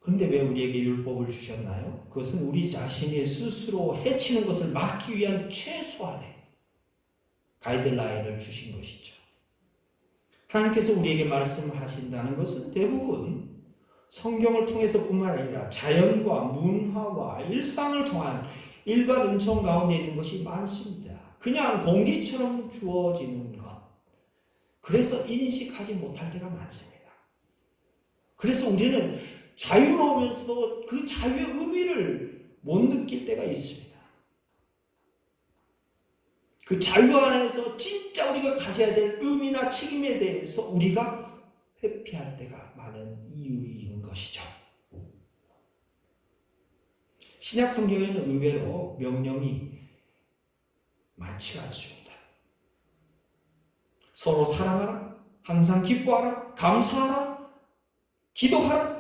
그런데 왜 우리에게 율법을 주셨나요? 그것은 우리 자신이 스스로 해치는 것을 막기 위한 최소한의 가이드라인을 주신 것이죠. 하나님께서 우리에게 말씀하신다는 것은 대부분 성경을 통해서뿐만 아니라 자연과 문화와 일상을 통한 일반 은총 가운데 있는 것이 많습니다. 그냥 공기처럼 주어지는 것. 그래서 인식하지 못할 때가 많습니다. 그래서 우리는 자유로우면서도 그 자유의 의미를 못 느낄 때가 있습니다. 그 자유 안에서 진짜 우리가 가져야 될 의미나 책임에 대해서 우리가 회피할 때가 많은 이유인 것이죠. 신약 성경에는 의외로 명령이 많지가 않습니다. 서로 사랑하라, 항상 기뻐하라, 감사하라, 기도하라.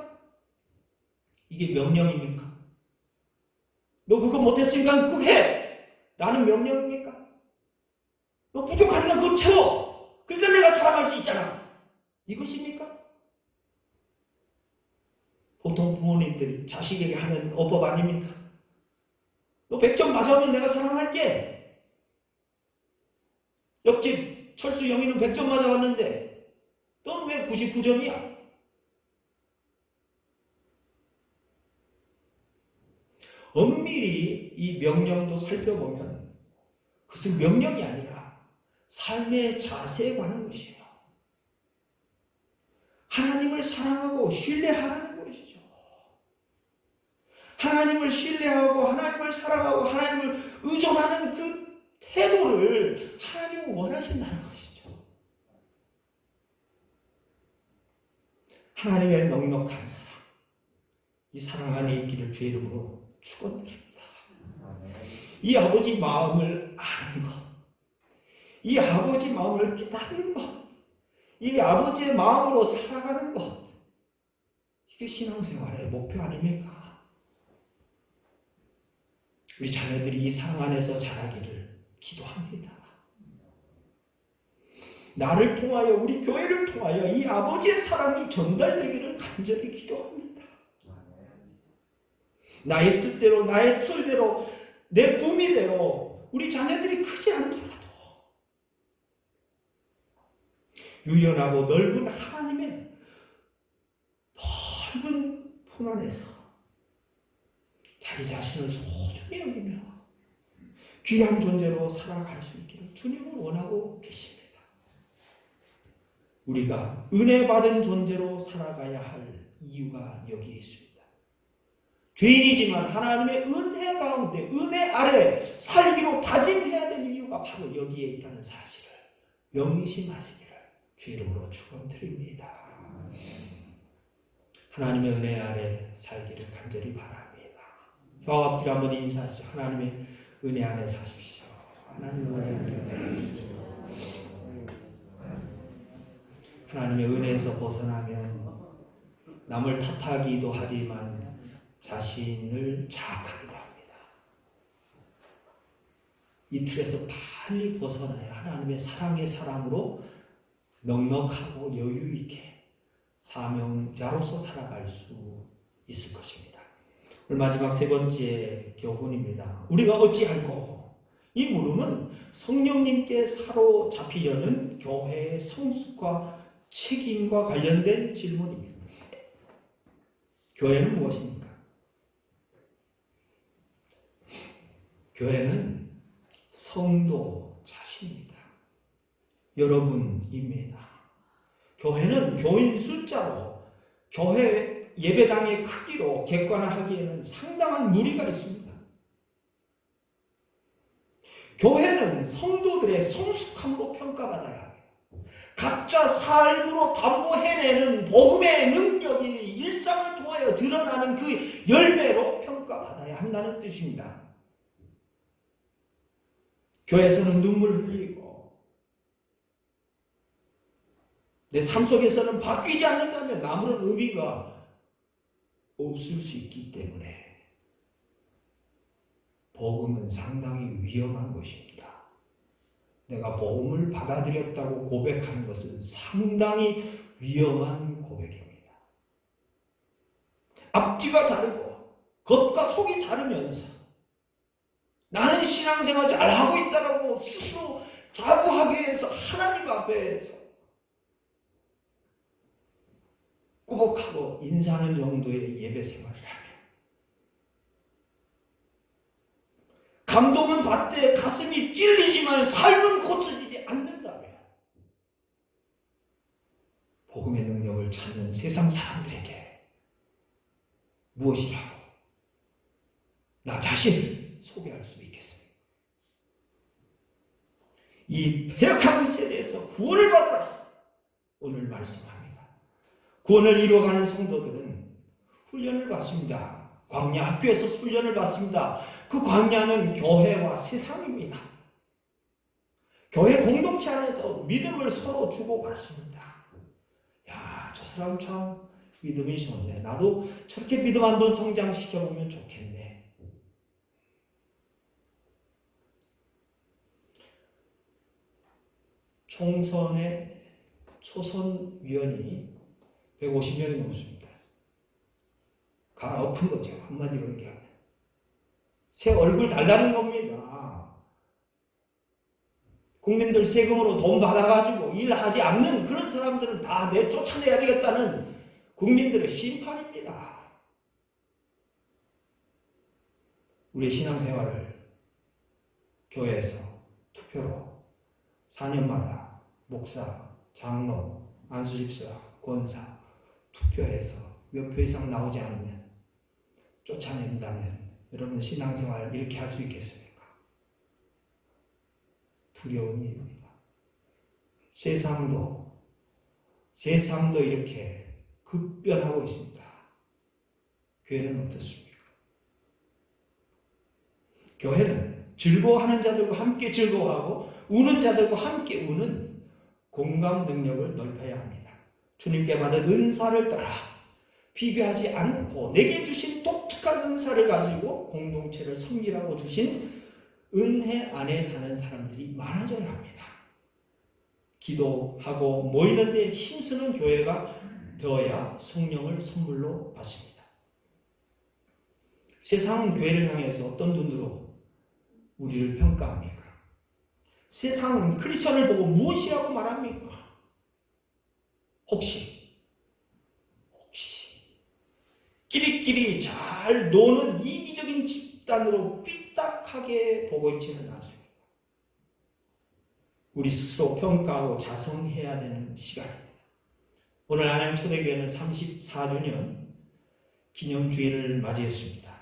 이게 명령입니까? 너 그거 못했으니까 꼭 해! 라는 명령입니까? 너 부족하니까 그거 채워! 그러니까 내가 사랑할 수 있잖아! 이것입니까? 보통 부모님들이 자식에게 하는 어법 아닙니까? 너 100점 맞으면 내가 사랑할게! 옆집 철수 영희는 100점 맞아왔는데 너는 왜 99점이야? 엄밀히 이 명령도 살펴보면 그것은 명령이 아니라 삶의 자세에 관한 것이에요. 하나님을 사랑하고 신뢰하라는 것이죠. 하나님을 신뢰하고 하나님을 사랑하고 하나님을 의존하는 그 태도를 하나님은 원하신다는 것이죠. 하나님의 넉넉한 사랑, 이 사랑 안에 있기를 주의 이름으로 축원드립니다. 이 아버지 마음을 아는 것, 이 아버지 마음을 깨닫는 것, 이 아버지의 마음으로 살아가는 것, 이게 신앙생활의 목표 아닙니까? 우리 자녀들이 이 사랑 안에서 자라기를 기도합니다. 나를 통하여, 우리 교회를 통하여 이 아버지의 사랑이 전달되기를 간절히 기도합니다. 나의 뜻대로, 나의 철대로, 내 구미대로 우리 자녀들이 크지 않더라도 유연하고 넓은 하나님의 넓은 품 안에서 자기 자신을 소중히 여기며 귀한 존재로 살아갈 수 있기를 주님은 원하고 계십니다. 우리가 은혜 받은 존재로 살아가야 할 이유가 여기에 있습니다. 죄인이지만 하나님의 은혜 가운데, 은혜 아래 살기로 다짐해야 될 이유가 바로 여기에 있다는 사실을 명심하시기를 주 이름으로 축원드립니다. 하나님의 은혜 아래 살기를 간절히 바랍니다. 저와 앞뒤로 한번 인사하시죠. 하나님의 은혜 안에 사십시오. 하나님의 은혜 안에 사십시오. 하나님의 은혜에서 벗어나면 남을 탓하기도 하지만 자신을 자학하기도 합니다. 이 틀에서 빨리 벗어나야 하나님의 사랑의 사람으로 넉넉하고 여유 있게 사명자로서 살아갈 수 있을 것입니다. 오늘 마지막 세 번째 교훈입니다. 우리가 어찌할꼬? 이 물음은 성령님께 사로잡히려는 교회의 성숙과 책임과 관련된 질문입니다. 교회는 무엇입니까? 교회는 성도 자신입니다. 여러분입니다. 교회는 교인 숫자로, 교회 예배당의 크기로 객관화하기에는 상당한 무리가 있습니다. 교회는 성도들의 성숙함으로 평가받아야 합니다. 각자 삶으로 담보해내는 복음의 능력이 일상을 통하여 드러나는 그 열매로 평가받아야 한다는 뜻입니다. 교회에서는 눈물 흘리고 내 삶 속에서는 바뀌지 않는다면 아무런 의미가 없을 수 있기 때문에 복음은 상당히 위험한 것입니다. 내가 복음을 받아들였다고 고백하는 것은 상당히 위험한 고백입니다. 앞뒤가 다르고 겉과 속이 다르면서 나는 신앙생활 잘하고 있다라고 스스로 자부하기 위해서 하나님 앞에서 꾸벅하고 인사하는 정도의 예배 생활을 하면 감동은 받되 가슴이 찔리지만 삶은 고쳐지지 않는다면 복음의 능력을 찾는 세상 사람들에게 무엇이라고 나 자신을 소개할 수 있겠습니까? 이 패역한 세대에서 구원을 받으라 오늘 말씀합니다. 구원을 이루어가는 성도들은 훈련을 받습니다. 광야 학교에서 훈련을 받습니다. 그 광야는 교회와 세상입니다. 교회 공동체 안에서 믿음을 서로 주고받습니다. 야, 저 사람 참 믿음이 좋네. 나도 저렇게 믿음 한번 성장시켜보면 좋겠네. 총선의 초선위원이 150명이 넘습니다. 갈아엎은 거죠. 한마디로 얘기하면. 새 얼굴 달라는 겁니다. 국민들 세금으로 돈 받아가지고 일하지 않는 그런 사람들은 다 내쫓아내야 되겠다는 국민들의 심판입니다. 우리의 신앙생활을 교회에서 투표로 4년마다 목사, 장로, 안수집사, 권사 투표해서 몇 표 이상 나오지 않으면 쫓아낸다면 여러분 신앙생활 이렇게 할 수 있겠습니까? 두려운 일입니다. 세상도 이렇게 급변하고 있습니다. 교회는 어떻습니까? 교회는 즐거워하는 자들과 함께 즐거워하고 우는 자들과 함께 우는 공감 능력을 넓혀야 합니다. 주님께 받은 은사를 따라 비교하지 않고 내게 주신 독특한 은사를 가지고 공동체를 섬기라고 주신 은혜 안에 사는 사람들이 많아져야 합니다. 기도하고 모이는 데 힘쓰는 교회가 되어야 성령을 선물로 받습니다. 세상은 교회를 향해서 어떤 눈으로 우리를 평가합니까? 세상은 크리스천을 보고 무엇이라고 말합니까? 혹시 끼리끼리 잘 노는 이기적인 집단으로 삐딱하게 보고 있지는 않습니다. 우리 스스로 평가하고 자성해야 되는 시간입니다. 오늘 안양초대교회는 34주년 기념주일을 맞이했습니다.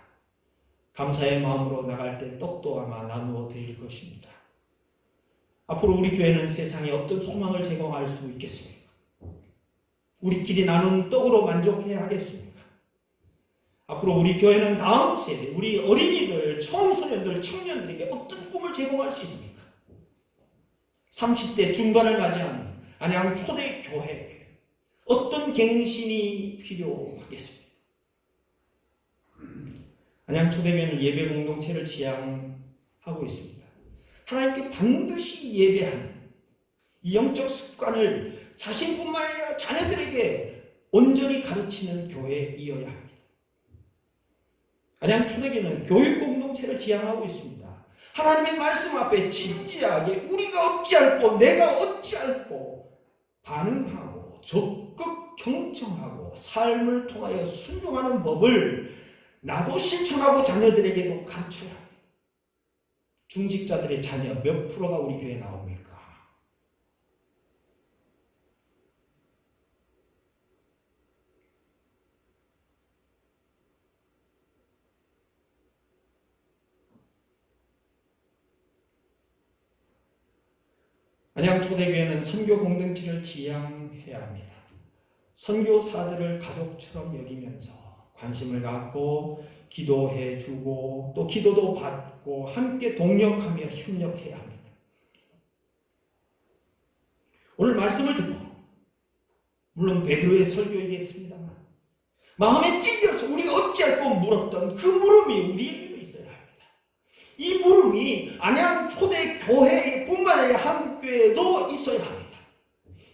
감사의 마음으로 나갈 때 떡도 아마 나누어 드릴 것입니다. 앞으로 우리 교회는 세상에 어떤 소망을 제공할 수 있겠습니까? 우리끼리 나눈 떡으로 만족해야 하겠습니까? 앞으로 우리 교회는 다음 세대, 우리 어린이들, 청소년들, 청년들에게 어떤 꿈을 제공할 수 있습니까? 30대 중반을 맞이한 안양 초대교회에 어떤 갱신이 필요하겠습니까? 안양 초대교회는 예배 공동체를 지향하고 있습니다. 하나님께 반드시 예배하는 이 영적 습관을 자신뿐만 아니라 자녀들에게 온전히 가르치는 교회이어야 합니다. 안양 초대교회는 교육 공동체를 지향하고 있습니다. 하나님의 말씀 앞에 진지하게 우리가 어찌할꼬 내가 어찌할꼬 반응하고 적극 경청하고 삶을 통하여 순종하는 법을 나도 실천하고 자녀들에게도 가르쳐야 합니다. 중직자들의 자녀 몇 프로가 우리 교회에 나옵니까? 안양 초대교회는 선교 공동체를 지향해야 합니다. 선교사들을 가족처럼 여기면서 관심을 갖고 기도해주고 또 기도도 받고 함께 동력하며 협력해야 합니다. 오늘 말씀을 듣고 물론 베드로의 설교이겠습니다만 마음에 찔려서 우리가 어찌할꼬 물었던 그 물음이 우리에게도 있어야 합니다. 이 물음이 안양 초대 교회뿐만 아니라 한국교회에도 있어야 합니다.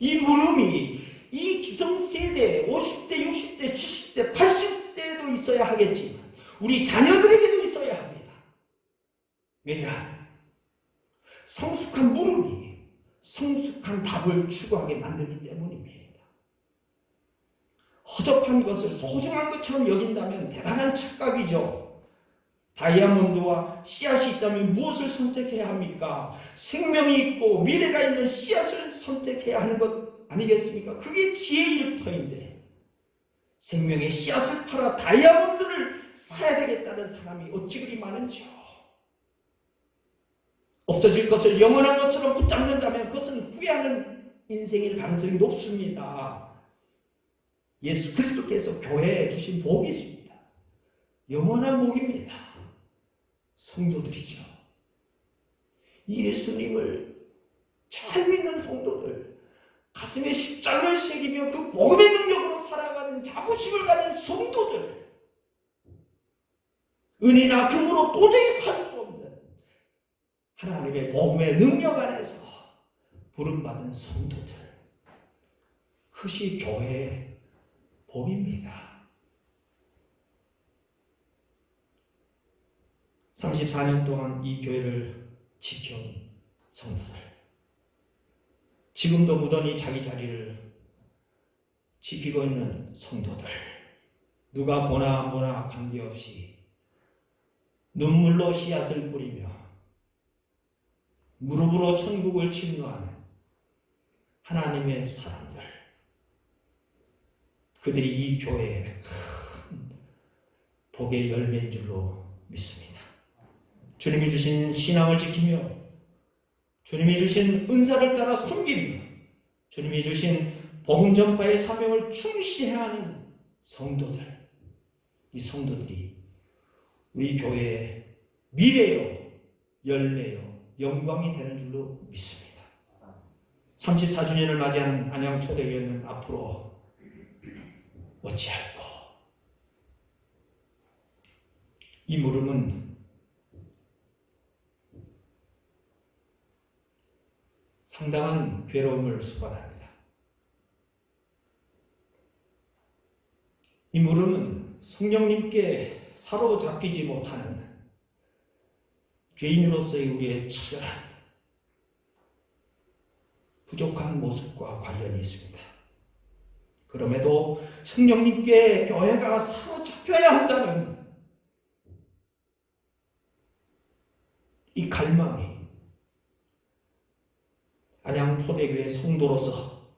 이 물음이 이 기성세대 50대, 60대, 70대, 80대에도 있어야 하겠지만 우리 자녀들에게도 있어야 합니다. 왜냐? 성숙한 물음이 성숙한 답을 추구하게 만들기 때문입니다. 허접한 것을 소중한 것처럼 여긴다면 대단한 착각이죠. 다이아몬드와 씨앗이 있다면 무엇을 선택해야 합니까? 생명이 있고 미래가 있는 씨앗을 선택해야 하는 것 아니겠습니까? 그게 지혜일 터인데 생명의 씨앗을 팔아 다이아몬드를 사야 되겠다는 사람이 어찌 그리 많은지요. 없어질 것을 영원한 것처럼 붙잡는다면 그것은 후회하는 인생일 가능성이 높습니다. 예수 그리스도께서 교회에 주신 복이 있습니다. 영원한 복입니다. 성도들이죠. 예수님을 잘 믿는 성도들, 가슴에 십자가를 새기며 그 복음의 능력으로 살아가는 자부심을 가진 성도들, 은혜나 금으로 도저히 살 수 없는 하나님의 복음의 능력 안에서 부름받은 성도들, 그것이 교회의 복입니다. 34년 동안 이 교회를 지켜온 성도들, 지금도 무던히 자기 자리를 지키고 있는 성도들, 누가 보나 안 보나 관계없이 눈물로 씨앗을 뿌리며 무릎으로 천국을 침노하는 하나님의 사람들, 그들이 이 교회의 큰 복의 열매인 줄로 믿습니다. 주님이 주신 신앙을 지키며 주님이 주신 은사를 따라 섬기며 주님이 주신 복음 전파의 사명을 충실해야 하는 성도들, 이 성도들이 우리 교회의 미래요, 열매요, 영광이 되는 줄로 믿습니다. 34주년을 맞이한 안양 초대교회는 앞으로 어찌할꼬 이 물음은 상당한 괴로움을 수반합니다. 이 물음은 성령님께 사로잡히지 못하는 죄인으로서의 우리의 처절한 부족한 모습과 관련이 있습니다. 그럼에도 성령님께 교회가 사로잡혀야 한다는 이 갈망이 안양 초대교회 성도로서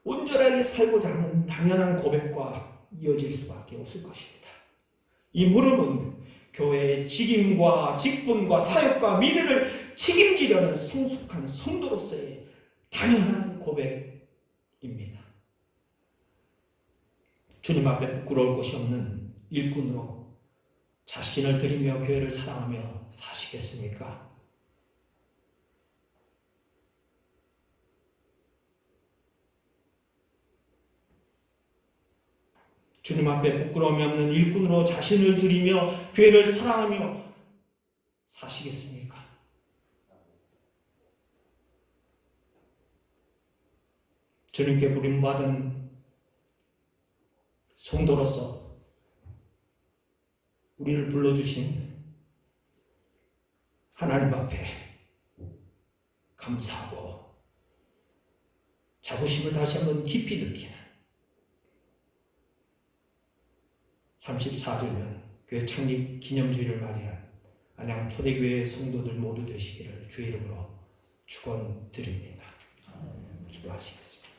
온전하게 살고자 하는 당연한 고백과 이어질 수밖에 없을 것입니다. 이 물음은 교회의 직임과 직분과 사역과 미래를 책임지려는 성숙한 성도로서의 당연한 고백입니다. 주님 앞에 부끄러울 것이 없는 일꾼으로 자신을 드리며 교회를 사랑하며 사시겠습니까? 주님 앞에 부끄러움이 없는 일꾼으로 자신을 드리며 교회를 사랑하며 사시겠습니까? 주님께 부름받은 성도로서 우리를 불러주신 하나님 앞에 감사하고 자부심을 다시 한번 깊이 느끼는 34주년 교회 창립 기념주일을 맞이한 안양 초대교회 성도들 모두 되시기를 주의 이름으로 축원드립니다. 기도하시겠습니다.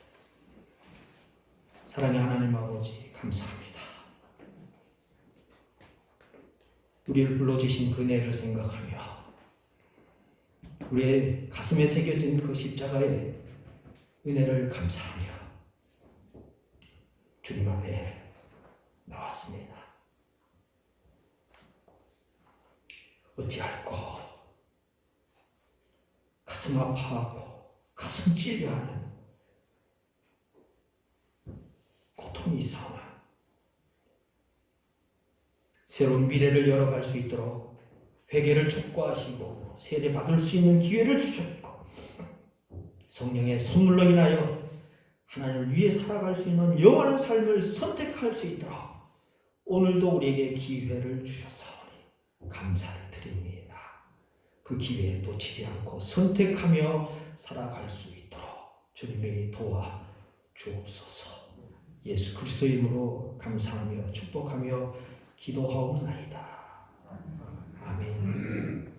사랑의 하나님 아버지 감사합니다. 우리를 불러주신 그 은혜를 생각하며 우리의 가슴에 새겨진 그 십자가의 은혜를 감사하며 주님 앞에 나왔습니다. 어찌할꼬 가슴 아파하고 가슴 찔려하는 통이성한 새로운 미래를 열어갈 수 있도록 회개를 촉구하시고 세례받을 수 있는 기회를 주셨고 성령의 선물로 인하여 하나님을 위해 살아갈 수 있는 영원한 삶을 선택할 수 있도록 오늘도 우리에게 기회를 주셨사오니 감사를 드립니다. 그 기회에 놓치지 않고 선택하며 살아갈 수 있도록 주님이 도와 주옵소서. 예수 그리스도의 이름으로 감사하며 축복하며 기도하옵나이다. 아멘.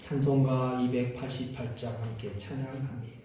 찬송가 288장 함께 찬양합니다.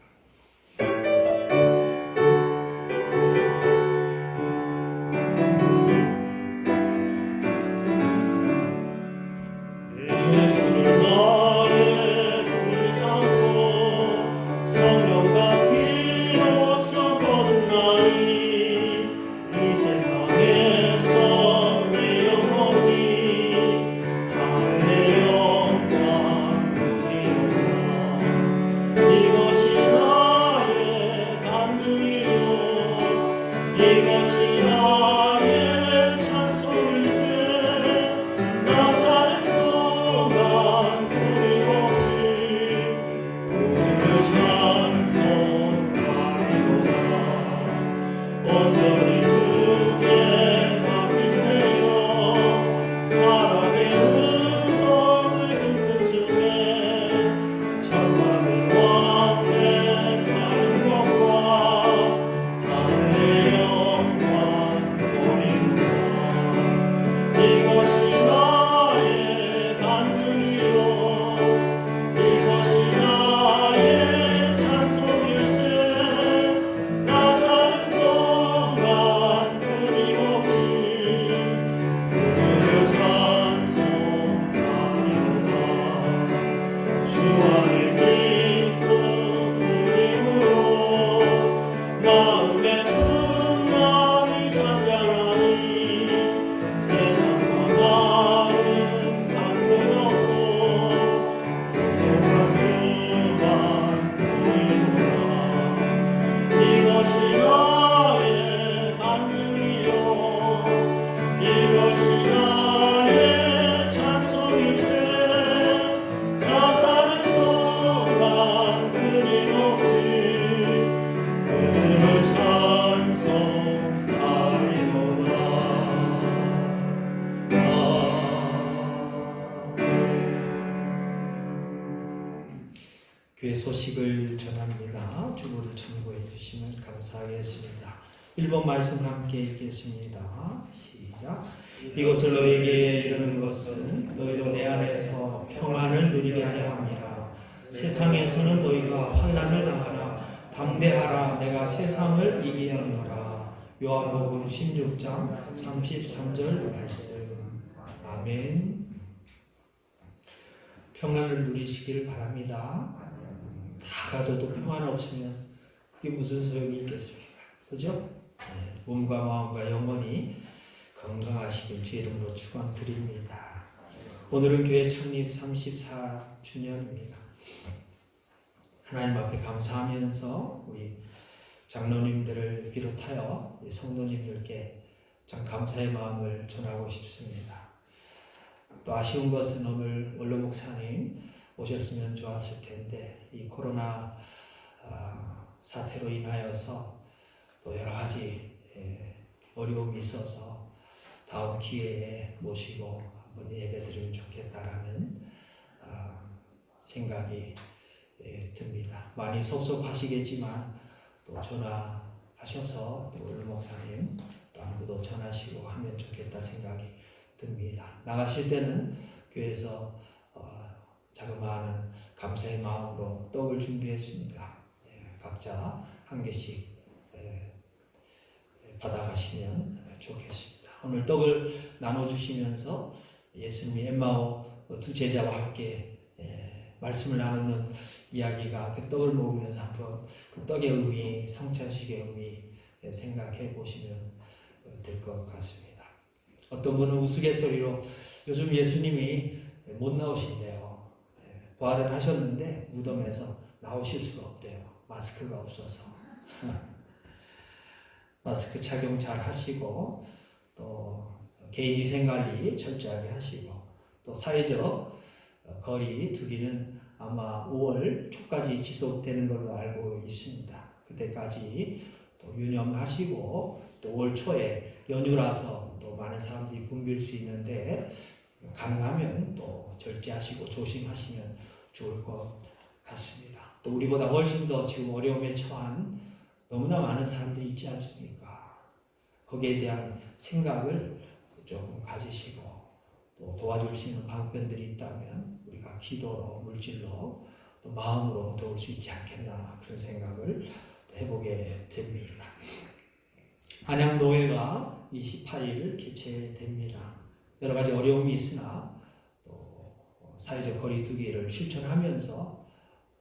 교회 소식을 전합니다. 주보를 참고해 주시면 감사하겠습니다. 1번 말씀 함께 읽겠습니다. 시작. 이것을 너에게 이르는 것은 너희도 내 안에서 평안을 누리게 하려 함이라. 세상에서는 너희가 환난을 당하나 담대하라. 내가 세상을 이기었노라. 요한복음 16장 33절 말씀. 아멘. 평안을 누리시기를 바랍니다. 다 가져도 평안 없으면 그게 무슨 소용이 있겠습니까? 그죠? 네, 몸과 마음과 영혼이 건강하시길 주 이름으로 축원드립니다. 오늘은 교회 창립 34주년입니다. 하나님 앞에 감사하면서 우리 장로님들을 비롯하여 우리 성도님들께 참 감사의 마음을 전하고 싶습니다. 또 아쉬운 것은 오늘 원로 목사님 오셨으면 좋았을 텐데 이 코로나 사태로 인하여서 또 여러 가지 어려움이 있어서 다음 기회에 모시고 한번 예배드리면 좋겠다라는 생각이 듭니다. 많이 섭섭하시겠지만 또 전화하셔서 또 원로 목사님 또 안부도 전하시고 하면 좋겠다 생각이 듭니다. 나가실 때는 교회에서 자그마한 감사의 마음으로 떡을 준비했습니다. 각자 한 개씩 받아가시면 좋겠습니다. 오늘 떡을 나눠주시면서 예수님이 엠마오 두 제자와 함께 말씀을 나누는 이야기가 그 떡을 먹으면서 한번 그 떡의 의미, 성찬식의 의미 생각해 보시면 될 것 같습니다. 어떤 분은 우스갯소리로 요즘 예수님이 못 나오신대요. 부활은 하셨는데 무덤에서 나오실 수가 없대요. 마스크가 없어서. 마스크 착용 잘 하시고 또 개인 위생관리 철저하게 하시고 또 사회적 거리 두기는 아마 5월 초까지 지속되는 걸로 알고 있습니다. 그때까지 또 유념하시고 또 5월 초에 연휴라서 또 많은 사람들이 붐빌 수 있는데 가능하면 또 절제하시고 조심하시면 좋을 것 같습니다. 또 우리보다 훨씬 더 지금 어려움에 처한 너무나 많은 사람들이 있지 않습니까? 거기에 대한 생각을 조금 가지시고 또 도와줄 수 있는 방편들이 있다면 우리가 기도로, 물질로, 또 마음으로 도울 수 있지 않겠나 그런 생각을 해보게 됩니다. 안양노회가 이 18일 개최됩니다. 여러 가지 어려움이 있으나 또 사회적 거리 두기를 실천하면서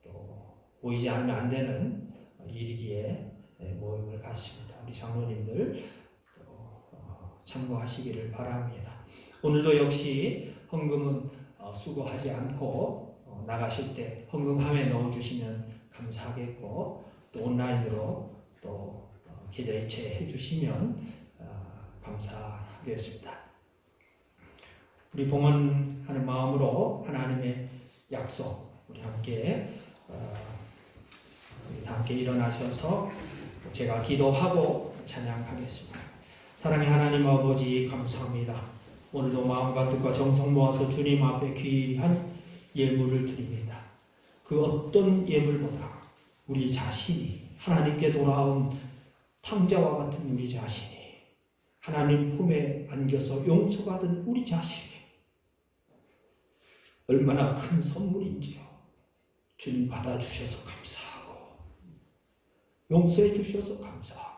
또 보이지 않으면 안 되는 일이기에 모임을 갖습니다. 우리 장로님들 참고하시기를 바랍니다. 오늘도 역시 헌금은 수고하지 않고 나가실 때 헌금함에 넣어주시면 감사하겠고 또 온라인으로 또 계좌 이체해 주시면 감사하겠습니다. 우리 봉헌하는 마음으로 하나님의 약속 우리 함께 일어나셔서 제가 기도하고 찬양하겠습니다. 사랑의 하나님 아버지 감사합니다. 오늘도 마음과 뜻과 정성 모아서 주님 앞에 귀한 예물을 드립니다. 그 어떤 예물보다 우리 자신이 하나님께 돌아온 탕자와 같은 우리 자신이 하나님 품에 안겨서 용서받은 우리 자신이 얼마나 큰 선물인지요. 주님 받아주셔서 감사하고 용서해 주셔서 감사하고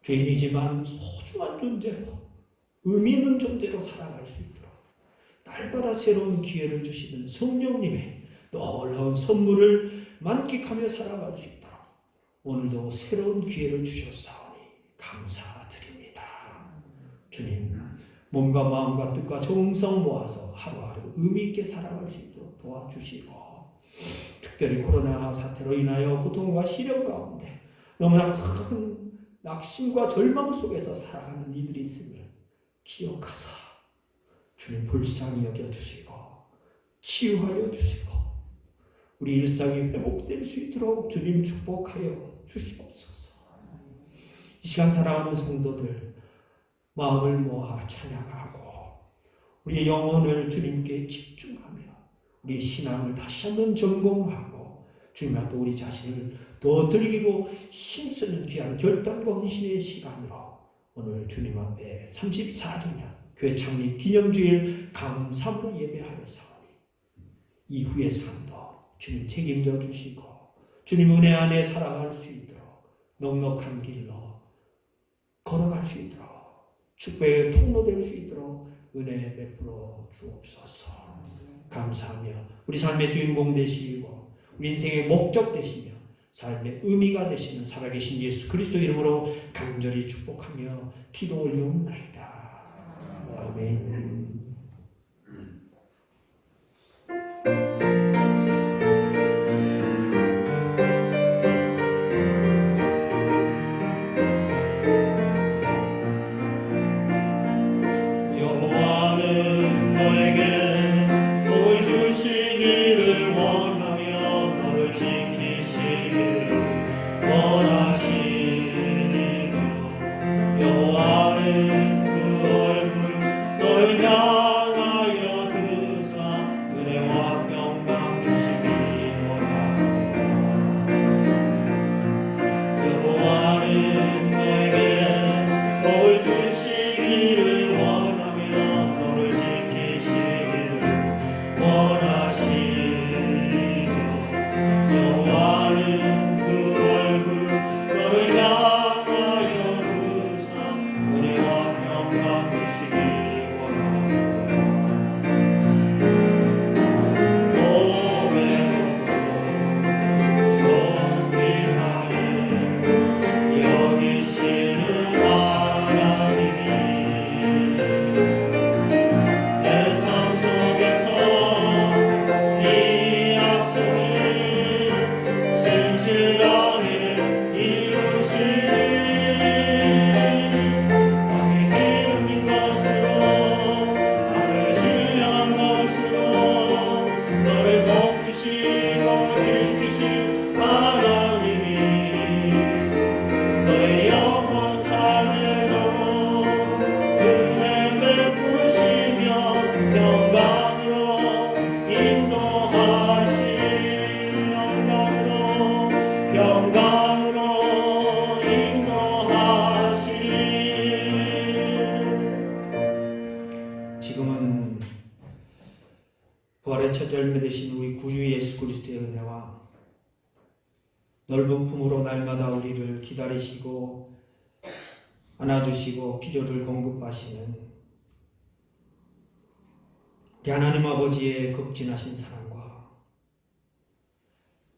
죄인이지만 소중한 존재로 의미 있는 존재로 살아갈 수 있도록 날마다 새로운 기회를 주시는 성령님의 놀라운 선물을 만끽하며 살아갈 수 있도록 오늘도 새로운 기회를 주셨사오니 감사드립니다. 주님 몸과 마음과 뜻과 정성 모아서 하루하루 의미 있게 살아갈 수 있도록 도와주시고 특별히 코로나 사태로 인하여 고통과 시련 가운데 너무나 큰 낙심과 절망 속에서 살아가는 이들이 있으면 기억하사 주님 불쌍히 여겨주시고 치유하여 주시고 우리 일상이 회복될 수 있도록 주님 축복하여 주시옵소서. 이 시간 사랑하는 성도들 마음을 모아 찬양하고 우리의 영혼을 주님께 집중하며 우리의 신앙을 다시 한번 점검하고 주님 앞에 우리 자신을 더 드리고 힘쓰는 귀한 결단과 헌신의 시간으로 오늘 주님 앞에 34주년 교회 창립 기념주일 감사로 예배하여 사오니 이후의 삶도 주님 책임져 주시고 주님 은혜 안에 살아갈 수 있도록 넉넉한 길로 걸어갈 수 있도록 축복의 통로 될 수 있도록 은혜 베풀어 주옵소서. 감사하며 우리 삶의 주인공 되시고 우리 인생의 목적 되시며 삶의 의미가 되시는 살아계신 예수 그리스도 이름으로 간절히 축복하며 기도 올리옵나이다. 아멘. 첫 열매 되신 우리 구주 예수 그리스도의 은혜와 넓은 품으로 날마다 우리를 기다리시고 안아주시고 필요를 공급하시는 우리 하나님 아버지의 극진하신 사랑과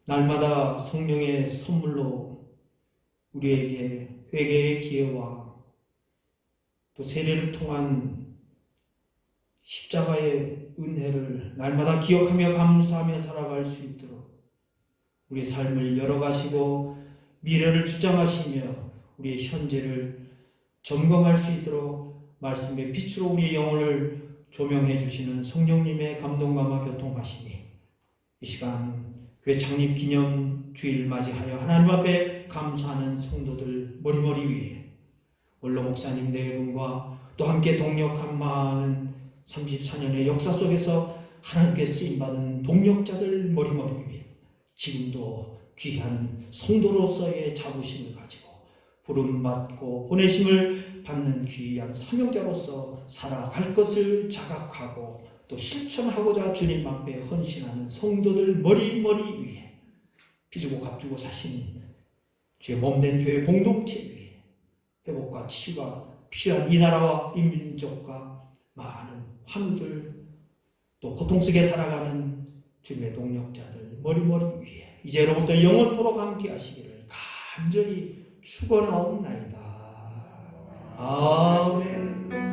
날마다 성령의 선물로 우리에게 회개의 기회와 또 세례를 통한 십자가의 은혜를 날마다 기억하며 감사하며 살아갈 수 있도록 우리의 삶을 열어가시고 미래를 주장하시며 우리의 현재를 점검할 수 있도록 말씀의 빛으로 우리의 영혼을 조명해 주시는 성령님의 감동감화 교통하시니 이 시간 교회 창립 기념 주일 맞이하여 하나님 앞에 감사하는 성도들 머리머리 위에 원로 목사님 네 분과 또 함께 동력한 많은 34년의 역사 속에서 하나님께 쓰임받은 동력자들 머리머리 위에 지금도 귀한 성도로서의 자부심을 가지고 부름받고 보내심을 받는 귀한 사명자로서 살아갈 것을 자각하고 또 실천하고자 주님 앞에 헌신하는 성도들 머리머리 위에 피주고 값주고 사신 주의 몸된 교회 공동체 위에 회복과 치유가 필요한 이 나라와 이 민족과 많은 환우들 또 고통 속에 살아가는 주님의 동력자들 머리머리 위에 이제로부터 영원토록 함께 하시기를 간절히 축원하옵나이다. 아멘.